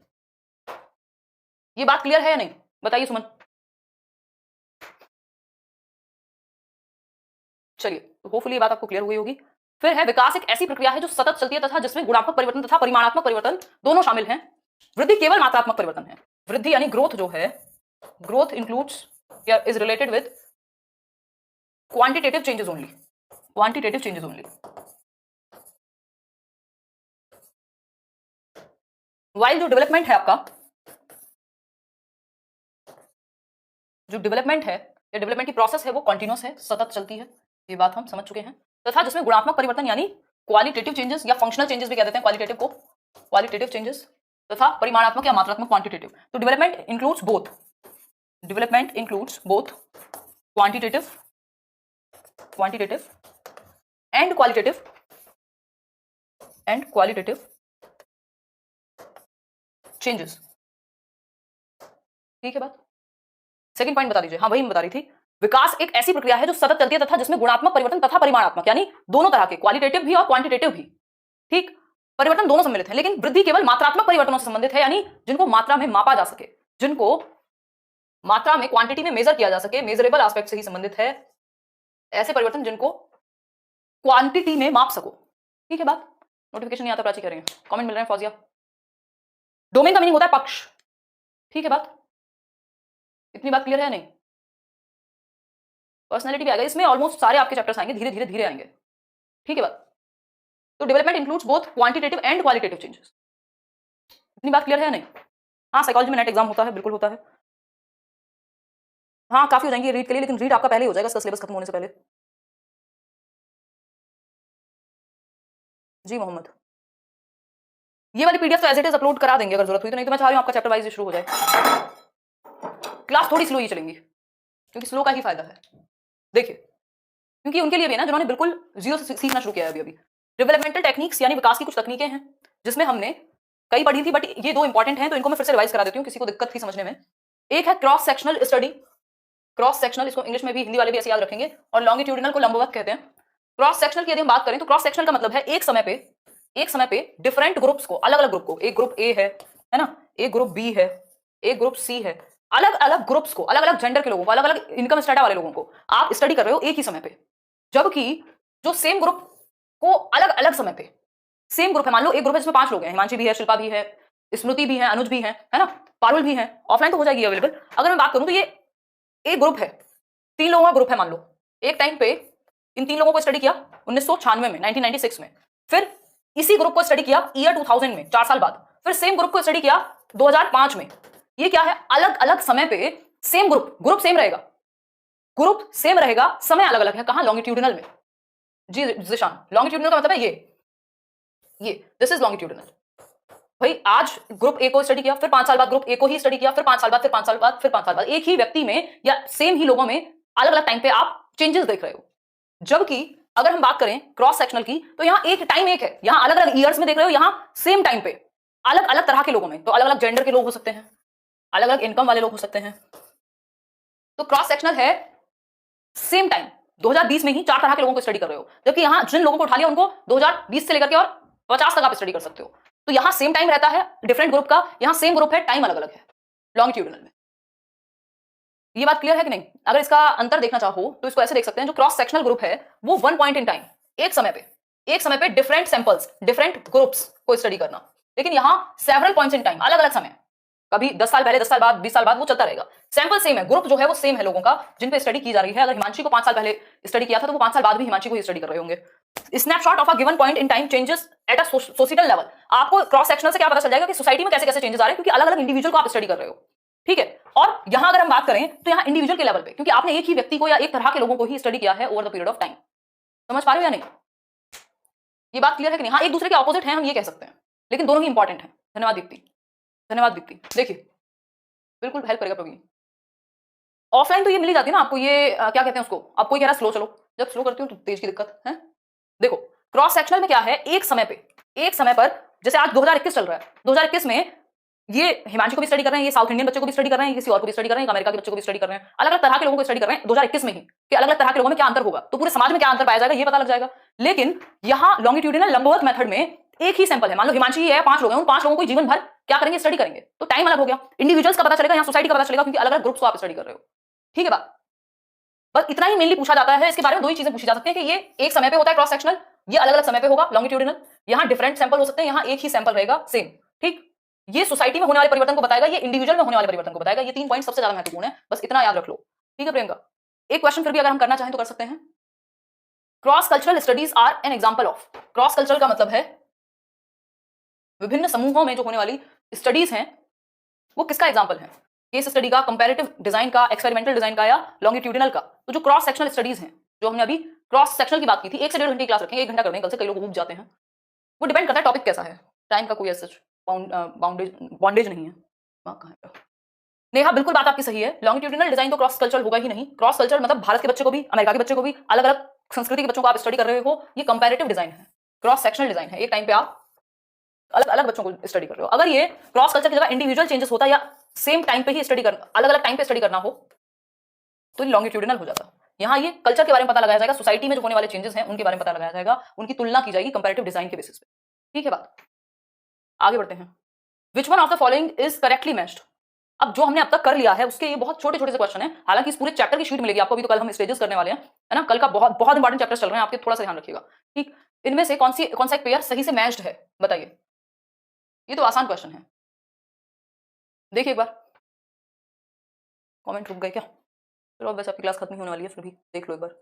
ये बात क्लियर है या नहीं? बताइए सुमन। चलिए, तो होपफुली ये बात आपको क्लियर हो गई होगी। फिर है विकास एक ऐसी प्रक्रिया है जो सतत चलती है तथा जिसमें गुणात्मक परिवर्तन तथा परिमाणात्मक परिवर्तन दोनों शामिल हैं। वृद्धि केवल मात्रात्मक परिवर्तन है। वृद्धि यानी ग्रोथ जो है, ग्रोथ इंक्लूड्स या is related with quantitative changes only, quantitative changes only. While जो डेवलपमेंट है आपका, जो डेवलपमेंट है या डेवलपमेंट की प्रोसेस है वो कॉन्टिन्यूस है, सतत चलती है, ये बात हम समझ चुके हैं। तथा जिसमें गुणात्मक परिवर्तन यानी क्वालिटेटिव चेंजेस या फंक्शनल चेंजेस भी कह देते हैं क्वालिटेटिव को, क्वालिटेटिव चेंजेस, तथा परिमाणात्मक या मात्रात्मक क्वांटिटेटिव। तो development includes both, development includes both quantitative and qualitative changes. ठीक है बात? सेकंड पॉइंट बता दीजिए। हाँ, वही मैं बता रही थी। विकास एक ऐसी प्रक्रिया है जो सतत चलती है तथा जिसमें गुणात्मक परिवर्तन तथा परिमाणात्मक यानी दोनों तरह के, क्वालिटेटिव भी और क्वांटिटेटिव भी, ठीक, परिवर्तन दोनों सम्मिलित हैं। लेकिन वृद्धि केवल मात्रात्मक परिवर्तनों से संबंधित है, यानी जिनको मात्रा में मापा जा सके, जिनको मात्रा में, क्वांटिटी में मेजर किया जा सके, मेजरेबल एस्पेक्ट से ही संबंधित है। ऐसे परिवर्तन जिनको क्वांटिटी में माप सको। ठीक है बात? नोटिफिकेशन नहीं आता, प्राची कह रही है, कमेंट मिल रहे हैं फौजिया। डोमेन का मीनिंग होता है पक्ष। ठीक है बात? इतनी बात क्लियर है नहीं? पर्सनैलिटी भी आएगा इसमें, ऑलमोस्ट सारे आपके चैप्टर्स आएंगे, धीरे धीरे धीरे आएंगे। ठीक है बात? तो development includes both quantitative and qualitative changes. इतनी बात क्लियर है नहीं? हाँ, साइकोलॉजी में नेट एग्जाम होता है, बिल्कुल होता है। हाँ, काफी हो जाएंगे रीड के लिए, लेकिन रीड आपका पहले ही हो जाएगा इसका सिलेबस खत्म होने से पहले। जी मोहम्मद, ये वाली पीडीएफ तो एज इट इज अपलोड करा देंगे अगर जरूरत हुई तो, नहीं तो मैं चाह रही हूँ आपका चैप्टर वाइज शुरू हो जाए। क्लास थोड़ी स्लो ही चलेंगी क्योंकि स्लो का ही फायदा है। देखिए, क्योंकि उनके लिए भी ना जिन्होंने बिल्कुल जीरो से सीखना शुरू किया है अभी डेवलपमेंटल टेक्निक्स यानी विकास की कुछ तकनीकें हैं जिसमें हमने कई पढ़ी थी, बट ये दो इंपॉर्टेंट हैं तो इनको मैं फिर से रिवाइज करा देती हूँ किसी को दिक्कत थी समझने में। एक है cross sectional study, cross sectional, इसको इंग्लिश में भी हिंदी वाले भी ऐसे याद रखेंगे, और लॉन्गिट्यूडिनल को लंबवत कहते हैं। क्रॉस सेक्शनल की यदि हम बात करें तो क्रॉस सेक्शनल का मतलब है एक समय पे डिफरेंट ग्रुप्स को, अलग अलग ग्रुप को, एक ग्रुप ए है ना, एक ग्रुप बी है, एक ग्रुप सी है, अलग अलग ग्रुप्स को, अलग अलग जेंडर के लोगों को, अलग अलग इनकम स्टेटा वाले लोगों को आप स्टडी कर रहे हो एक ही समय पे। जबकि जो सेम ग्रुप को अलग अलग समय पे, सेम ग्रुप है, मान लो एक ग्रुप है जिसमें 5 लोग हैं, हिमांशी भी है, शिल्पा भी है, स्मृति भी है, अनुज भी है ना, पारुल भी है, ऑफलाइन तो हो जाएगी अवेलेबल। अगर मैं बात करूं तो ये एक ग्रुप है, 3 लोगों का ग्रुप है मान लो, एक टाइम पे इन 3 लोगों को स्टडी किया 1996 में, 1996 में, फिर इसी ग्रुप को स्टडी किया ईयर 2000 में, 4 साल बाद, फिर सेम ग्रुप को स्टडी किया 2005 में। ये क्या है? अलग अलग समय पे सेम ग्रुप सेम रहेगा, ग्रुप सेम रहेगा, समय अलग अलग है। कहां? लॉन्गिट्यूडिनल में। जी जिशान, लॉन्गिट्यूडिनल का मतलब है ये दिस इज लॉन्गिट्यूडिनल। भाई आज ग्रुप ए को स्टडी किया, फिर 5 साल बाद ग्रुप ए को ही स्टडी किया, फिर 5 साल बाद, फिर 5 साल बाद, फिर 5 साल बाद, एक ही व्यक्ति में या सेम ही लोगों में अलग अलग टाइम पे आप चेंजेस देख रहे हो। जबकि अगर हम बात करें क्रॉस सेक्शनल की तो यहां एक टाइम एक है, यहां अलग अलग ईयर्स में देख रहे हो, यहां सेम टाइम पे अलग अलग तरह के लोगों में, तो अलग अलग जेंडर के लोग हो सकते हैं, अलग अलग इनकम वाले लोग हो सकते हैं। तो क्रॉस सेक्शनल है सेम टाइम 2020 में ही 4 तरह के लोगों को स्टडी कर रहे हो, जबकि यहां जिन लोगों को उठा लिया उनको 2020 से लेकर के और 50 तक आप स्टडी कर सकते हो। तो यहां सेम टाइम रहता है डिफरेंट ग्रुप का, यहां सेम ग्रुप है, टाइम अलग अलग है लॉन्गिट्यूडिनल में। ये बात क्लियर है कि नहीं? अगर इसका अंतर देखना चाहो तो इसको ऐसे देख सकते हैं, जो क्रॉस सेक्शनल ग्रुप है वो वन पॉइंट इन टाइम, एक समय पे डिफरेंट सैंपल्स, डिफरेंट ग्रुप्स को स्टडी करना, लेकिन यहाँ सेवरल पॉइंट्स इन टाइम, अलग अलग समय, कभी 10 साल पहले, 10 साल बाद, 20 साल बाद, वो चलता रहेगा। सैंपल सेम है, ग्रुप जो है वो सेम है लोगों का जिन पे स्टडी की जा रही है। अगर हिमांशी को 5 साल पहले स्टडी किया था तो वो 5 साल बाद भी हिमांशी को ही स्टडी कर रहे होंगे। Snapshot of a given point in time changes at a societal level. आपको क्रॉस सेक्शनल से क्या पता चल जाएगा कि सोसाइटी में कैसे कैसे चेंजेस आ रहे हैं, क्योंकि अलग अलग इंडिविजुअल को आप स्टडी कर रहे हो, ठीक है। और यहां अगर हम बात करें तो यहां इंडिविजुअल के लेवल पे, क्योंकि आपने एक ही व्यक्ति को या एक तरह के लोगों को ही स्टडी किया है over the period of time. समझ पा रहे हो या नहीं? ये बात क्लियर है कि नहीं? हाँ, एक दूसरे के ऑपोजिट हैं, हम ये कह सकते हैं, लेकिन दोनों ही इंपॉर्टेंट हैं। धन्यवाद दीप्ति, धन्यवाद दीप्ति। देखिए बिल्कुल हेल्प करेगा प्रवीण। ऑफलाइन तो ये मिल ही जाती है ना आपको, ये क्या कहते हैं उसको, अब कोई कह रहा है स्लो चलो, जब स्लो करती हूँ तो तेज की दिक्कत है। देखो क्रॉस सेक्शनल में क्या है, एक समय पर जैसे आज 2021 चल रहा है, 2021 में ये हिमांशु को भी स्टडी कर रहे हैं, ये साउथ इंडियन बच्चों को भी स्टडी कर रहे हैं, किसी और को भी स्टडी कर रहे हैं, अमेरिका के बच्चों को भी स्टडी कर रहे हैं, अलग अलग तरह के लोगों को स्टडी कर रहे हैं 2021 में ही, कि अलग अलग तरह के लोगों में क्या अंतर होगा, तो पूरे समाज में क्या अंतर पाया जाएगा ये पता लग जाएगा। लेकिन यहाँ लॉन्गिट्यूडिनल लंबवत मेथड में एक ही सैंपल है, मान लो हिमांशी है, 5 लोग हैं, उन 5 लोगों को जीवन भर क्या करेंगे, स्टडी करेंगे, तो टाइम अलग हो गया, इंडिविजुअल्स का पता चलेगा, यहाँ सोसाइटी का पता चलेगा, क्योंकि अलग अलग ग्रुप्स को आप स्टडी कर रहे हो। ठीक है बात, बस इतना ही मेनली पूछा जाता है। इसके बारे में 2 ही चीजें पूछी जा सकती है कि ये एक समय पे होता है क्रॉस सेक्शनल, ये अलग अलग समय पे होगा लॉन्गिट्यूडिनल, यहाँ डिफरेंट सैंपल हो सकते हैं, यहाँ एक ही सैंपल रहेगा सेम। ठीक, ये सोसाइटी में होने वाले परिवर्तन को बताएगा, ये इंडिविजुअल में होने वाले परिवर्तन को बताएगा। ये 3 पॉइंट सबसे ज्यादा महत्वपूर्ण है, बस इतना याद रख लो। ठीक है प्रियंका, एक क्वेश्चन फिर भी अगर हम करना चाहें तो कर सकते हैं। Cross cultural studies are an example of, cross cultural का मतलब है विभिन्न समूहों में जो होने वाली स्टडीज हैं वो किसका एग्जांपल है, केस स्टडी का, कंपैरेटिव डिजाइन का, एक्सपेरिमेंटल डिजाइन का, या लॉन्गिट्यूडिनल का। तो जो क्रॉस सेक्शनल स्टडीज हैं, जो हमने अभी क्रॉस सेक्शनल की बात की थी, 1 से 1.5 घंटे की क्लास रखेंगे, 1 घंटा कर देंगे कल से, कई लोग उब जाते हैं। वो डिपेंड करता है टॉपिक कैसा है, टाइम का कोई ऐसा बॉन्डेज नहीं है। वहां कहां है नेहा, बिल्कुल बात आपकी सही है, लॉन्गिट्यूडिनल डिजाइन तो क्रॉस कल्चरल होगा ही नहीं। क्रॉस कल्चरल मतलब भारत के बच्चे को भी, अमेरिका के बच्चे को भी, अलग अलग संस्कृति के बच्चों को आप स्टडी कर रहे हो, ये कंपैरेटिव डिजाइन है, क्रॉस सेक्शनल डिजाइन है। एक टाइम पे आप अलग अलग बच्चों को स्टडी कर रहे हो। अगर ये क्रॉस कल्चर की जगह इंडिविजुअल चेंजेस होता या सेम टाइम पे ही स्टडी करना, अलग अलग टाइम पे स्टडी करना हो, तो लॉन्गिट्यूडिनल हो जाता। यहाँ ये कल्चर के बारे में पता लगाया जाएगा, सोसाइटी में जो होने वाले चेंजेस हैं उनके बारे में पता लगाया जाएगा, उनकी तुलना की जाएगी कंपैरेटिव डिजाइन के बेसिस पे। ठीक है बात, आगे बढ़ते हैं। Which one of the following is correctly matched. अब जो हमने अब तक कर लिया है उसके ये बहुत छोटे छोटे से क्वेश्चन है, हालांकि इस पूरे चैप्टर की शीट मिलेगी आपको, अभी तो कल हम स्टेजेस करने वाले हैं, है ना, कल का बहुत बहुत इंपॉर्टेंट चैप्टर चल रहे हैं आपके, थोड़ा सा ध्यान रखिएगा। ठीक, इनमें से कौन सा एक पेयर सही से मैच्ड है बताइए, ये तो आसान क्वेश्चन है। देखिए एक बार, कमेंट रुक गए क्या? चलो अब वैसे आपकी क्लास खत्म ही होने वाली है, फिर भी देख लो एक बार।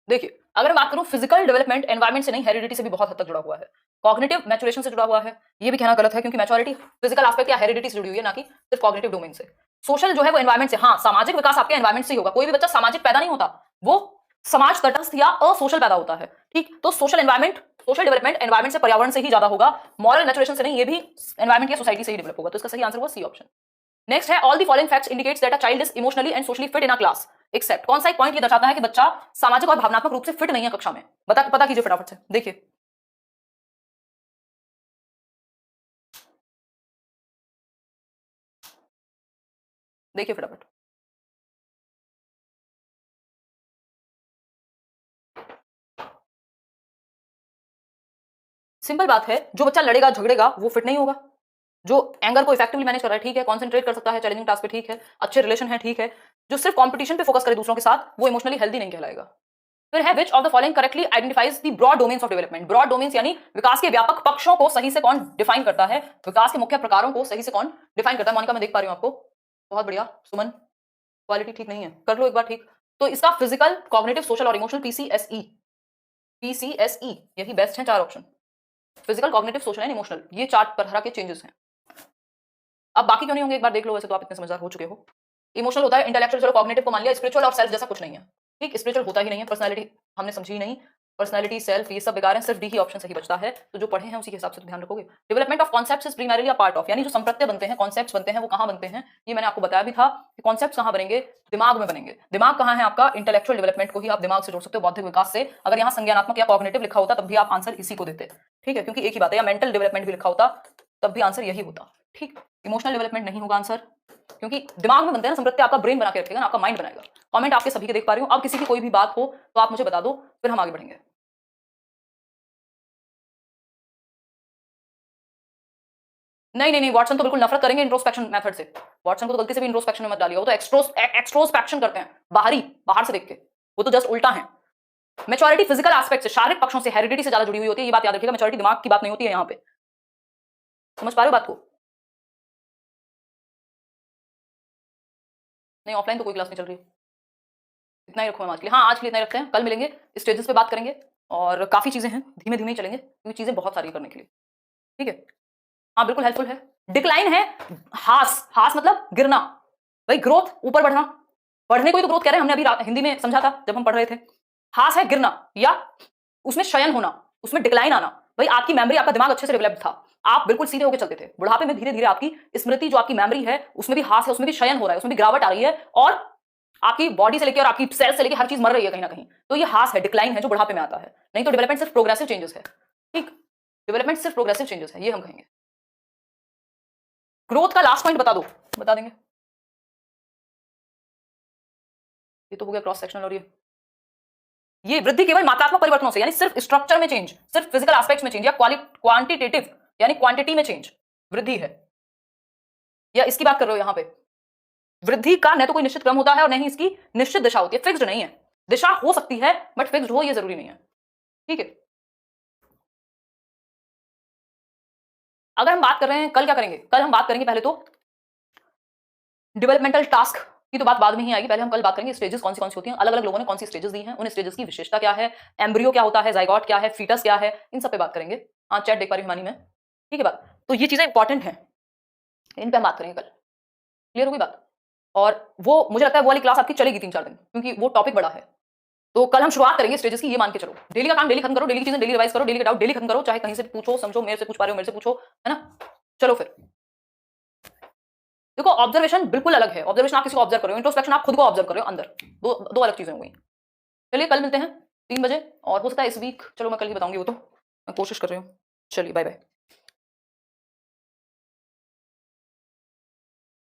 देखिए अगर मैं बात करूं फिजिकल डेवलपमेंट एनवायरमेंट से नहीं, हेरिडिटी से भी बहुत हद तक जुड़ा हुआ है, कॉग्निटिव मैच्योरेशन से जुड़ा हुआ है, ये भी कहना गलत है, क्योंकि मैच्योरिटी फिजिकल एस्पेक्ट या हेरिडिटी से जुड़ी हुई है, ना कि सिर्फ कॉग्निटिव डोमेन से। सोशल जो है वो एनवायरमेंट से, हाँ सामाजिक विकास आपके एनवायरमेंट से ही होगा, कोई भी बच्चा सामाजिक पैदा नहीं होता, वो समाज तटस्थ या असोशल पैदा होता है। ठीक, तो social environment, social development environment से, पर्यावरण से ही ज्यादा होगा, मॉरल मैच्योरेशन से नहीं, ये भी एनवायरमेंट या सोसाइटी से ही डेवलप होगा। तो इसका सही आंसर हुआ सी ऑप्शन। नेक्स्ट है all the following facts indicates that a child is emotionally and socially fit in a class except. कौन सा एक पॉइंट ये दर्शाता है कि बच्चा सामाजिक और भावनात्मक रूप से फिट नहीं है कक्षा में, पता कीजिए फटाफट से। देखिए देखिए फटाफट, सिंपल बात है, जो बच्चा लड़ेगा झगड़ेगा वो फिट नहीं होगा। जो एंगर को इफेक्टिवली मैनेज कर रहा है ठीक है, कॉन्सेंट्रेट कर सकता है चैलेंजिंग टास्क पे ठीक है, अच्छे रिलेशन है ठीक है, जो सिर्फ कंपटीशन पे फोकस करे दूसरों के साथ, वो इमोशनली हेल्दी नहीं कहलाएगा। फिर है which of the following correctly identifies the broad domains of development. Broad domains यानी विकास के व्यापक पक्षों को सही से कौन डिफाइन करता है, विकास के मुख्य प्रकारों को सही से कौन डिफाइन करता है। मोनिका मैं देख पा रही हूं आपको, बहुत बढ़िया। सुमन क्वालिटी ठीक नहीं है, कर लो एक बार ठीक। तो इसका फिजिकल, कॉग्निटिव, सोशल और इमोशनल, पीसीएसई, पीसीएसई यही बेस्ट है 4 option, physical, cognitive, social and emotional, ये 4 तरह के चेंजेस हैं। अब बाकी क्यों नहीं होंगे एक बार देख लो, वैसे तो आप इतने समझदार हो चुके हो। इमोशनल होता है, इंटेलेक्चुअल चलो कॉग्निटिव को मान लिया, स्पिरिचुअल और सेल्फ जैसा कुछ नहीं है। ठीक, स्पिरिचुअल होता ही नहीं है, पर्सनालिटी हमने समझी नहीं, पर्सनालिटी, सेल्फ, ये सब बेकार है, सिर्फ डी ही ऑप्शन सही बचता है। तो जो पढ़े हैं उसी के हिसाब से तो ध्यान रखोगे। Development of concepts is primarily a part of, यानी जो संप्रत्यय बनते हैं, कॉन्सेप्ट्स बनते हैं, वो कहां बनते हैं, ये मैंने आपको बताया भी था कि कॉन्सेप्ट्स कहां बनेंगे, दिमाग में बनेंगे। दिमाग कहां है आपका, इंटेलेक्चुअल डेवलपमेंट को ही आप दिमाग से जोड़ सकते हो, बौद्धिक विकास से। अगर यहाँ संज्ञानात्मक या कॉग्निटिव लिखा होता तब भी आप आंसर इसी को देते, ठीक है, क्योंकि एक ही बात है, या मेंटल डेवलपमेंट भी लिखा होता तब भी आंसर यही होता। ठीक, इमोशनल डेवलपमेंट नहीं होगा आंसर, क्योंकि दिमाग में बनते हैं ना, संप्रत्यय आपका ब्रेन बना के रखेगा ना, आपका माइंड बनाएगा। कमेंट आपके सभी के देख पा रही हूँ, अब किसी की कोई भी बात हो तो आप मुझे बता दो, फिर हम आगे बढ़ेंगे। नहीं नहीं नहीं, वाटसन तो बिल्कुल नफरत करेंगे इंट्रोस्पेक्शन मेथड से। वाटसन को तो गलती से भी इंट्रोस्पेक्शन में मत डालिए, वो तो एक्सट्रोस्पेक्शन करते हैं, बाहर से देख के। वो तो जस्ट उल्टा है। मैच्योरिटी फिजिकल एस्पेक्ट से, शारीरिक पक्षों से, हेरिडिटी से ज्यादा जुड़ी हुई होती है, ये बात याद रखिएगा। मैच्योरिटी दिमाग की बात नहीं होती है यहाँ पे। समझ पा रहे हो बात को? नहीं, ऑफलाइन तो कोई क्लास नहीं चल रही। इतना ही रखो हम आज के लिए। हाँ, आज के लिए इतना ही रखते हैं, कल मिलेंगे, स्टेजेस पे बात करेंगे और काफी चीजें हैं, धीमे धीमे ही चलेंगे क्योंकि चीजें बहुत सारी करने के लिए। ठीक है? हाँ, बिल्कुल हेल्पफुल है। डिक्लाइन है, हास मतलब गिरना। भाई ग्रोथ, ऊपर बढ़ना, बढ़ने को ही तो ग्रोथ कह रहे हैं। हमने अभी हिंदी में समझा था जब हम पढ़ रहे थे। हास है गिरना या उसमें शयन होना, उसमें डिक्लाइन आना। भाई आपकी मेमोरी, आपका दिमाग अच्छे से डेवलप था, आप बिल्कुल सीधे होकर चलते थे। बुढ़ापे में धीरे धीरे आपकी स्मृति, जो आपकी मेमोरी है, उसमें भी हास है, उसमें भी शयन हो रहा है, उसमें भी गिरावट आ रही है और आपकी बॉडी से लेकर और आपकी सेल से लेकर हर चीज मर रही है कहीं ना कहीं। तो ये हास है, डिक्लाइन है, जो बुढ़ापे में आता है। नहीं तो डेवलपमेंट सिर्फ प्रोग्रेसिव चेंजेस है। ठीक, डेवलपमेंट सिर्फ प्रोग्रेसिव चेंजेस है, ये हम कहेंगे। ग्रोथ का लास्ट पॉइंट बता दो, बता देंगे। ये तो हो गया क्रॉस सेक्शनल। और ये वृद्धि केवल मात्रात्मक परिवर्तनों से, यानी सिर्फ स्ट्रक्चर में चेंज, सिर्फ फिजिकल एस्पेक्ट्स में चेंज, या क्वांटिटेटिव यानी क्वांटिटी में चेंज वृद्धि है, या इसकी बात कर रहे हो यहां पे? वृद्धि का न तो कोई निश्चित क्रम होता है और न ही इसकी निश्चित दिशा होती है, फिक्स्ड नहीं है। दिशा हो सकती है बट फिक्स्ड हो ये जरूरी नहीं है। ठीक है? अगर हम बात कर रहे हैं, कल क्या करेंगे? कल हम बात करेंगे पहले तो डेवलपमेंटल टास्क की, तो बात बाद में ही आएगी। पहले हम कल बात करेंगे स्टेजेस कौन सी होती हैं, अलग अलग लोगों ने कौन सी स्टेजेस दी हैं, उन स्टेजेस की विशेषता क्या है, एम्ब्रियो क्या होता है, जाइगोट क्या है, फीटस क्या है, इन सब पे बात करेंगे। हाँ, चैट देख पा रही हूं हिमानी में। ठीक है बात? तो ये चीजें इंपॉर्टेंट हैं, इन पे हम बात करेंगे कल। क्लियर होगी बात? और वो मुझे लगता है वो वाली क्लास आपकी चलेगी 3-4 दिन, क्योंकि वो टॉपिक बड़ा है। तो कल हम शुरुआत करेंगे स्टेजेस की, ये मान के चलो। डेली का काम डेली खत्म करो, डेली की चीजें डेली रिवाइज करो, डेली के डाउट डेली खत्म करो, चाहे कहीं से पूछो समझो, मेरे से पूछ पा रहे हो मेरे से पूछो, है ना? चलो फिर देखो, ऑब्जर्वेशन बिल्कुल अलग है। ऑब्जर्वेशन आप किसी को ऑब्जर्व कर रहे हो, इंट्रोस्पेक्शन आप खुद को ऑब्जर्व कर रहे हो अंदर। दो दो अलग चीजें हो गई। चलिए कल मिलते हैं 3 बजे, और हो सकता है इस वीक, चलो मैं कल ही बताऊंगी, वो तो मैं कोशिश कर रही हूँ। चलिए बाय बाय।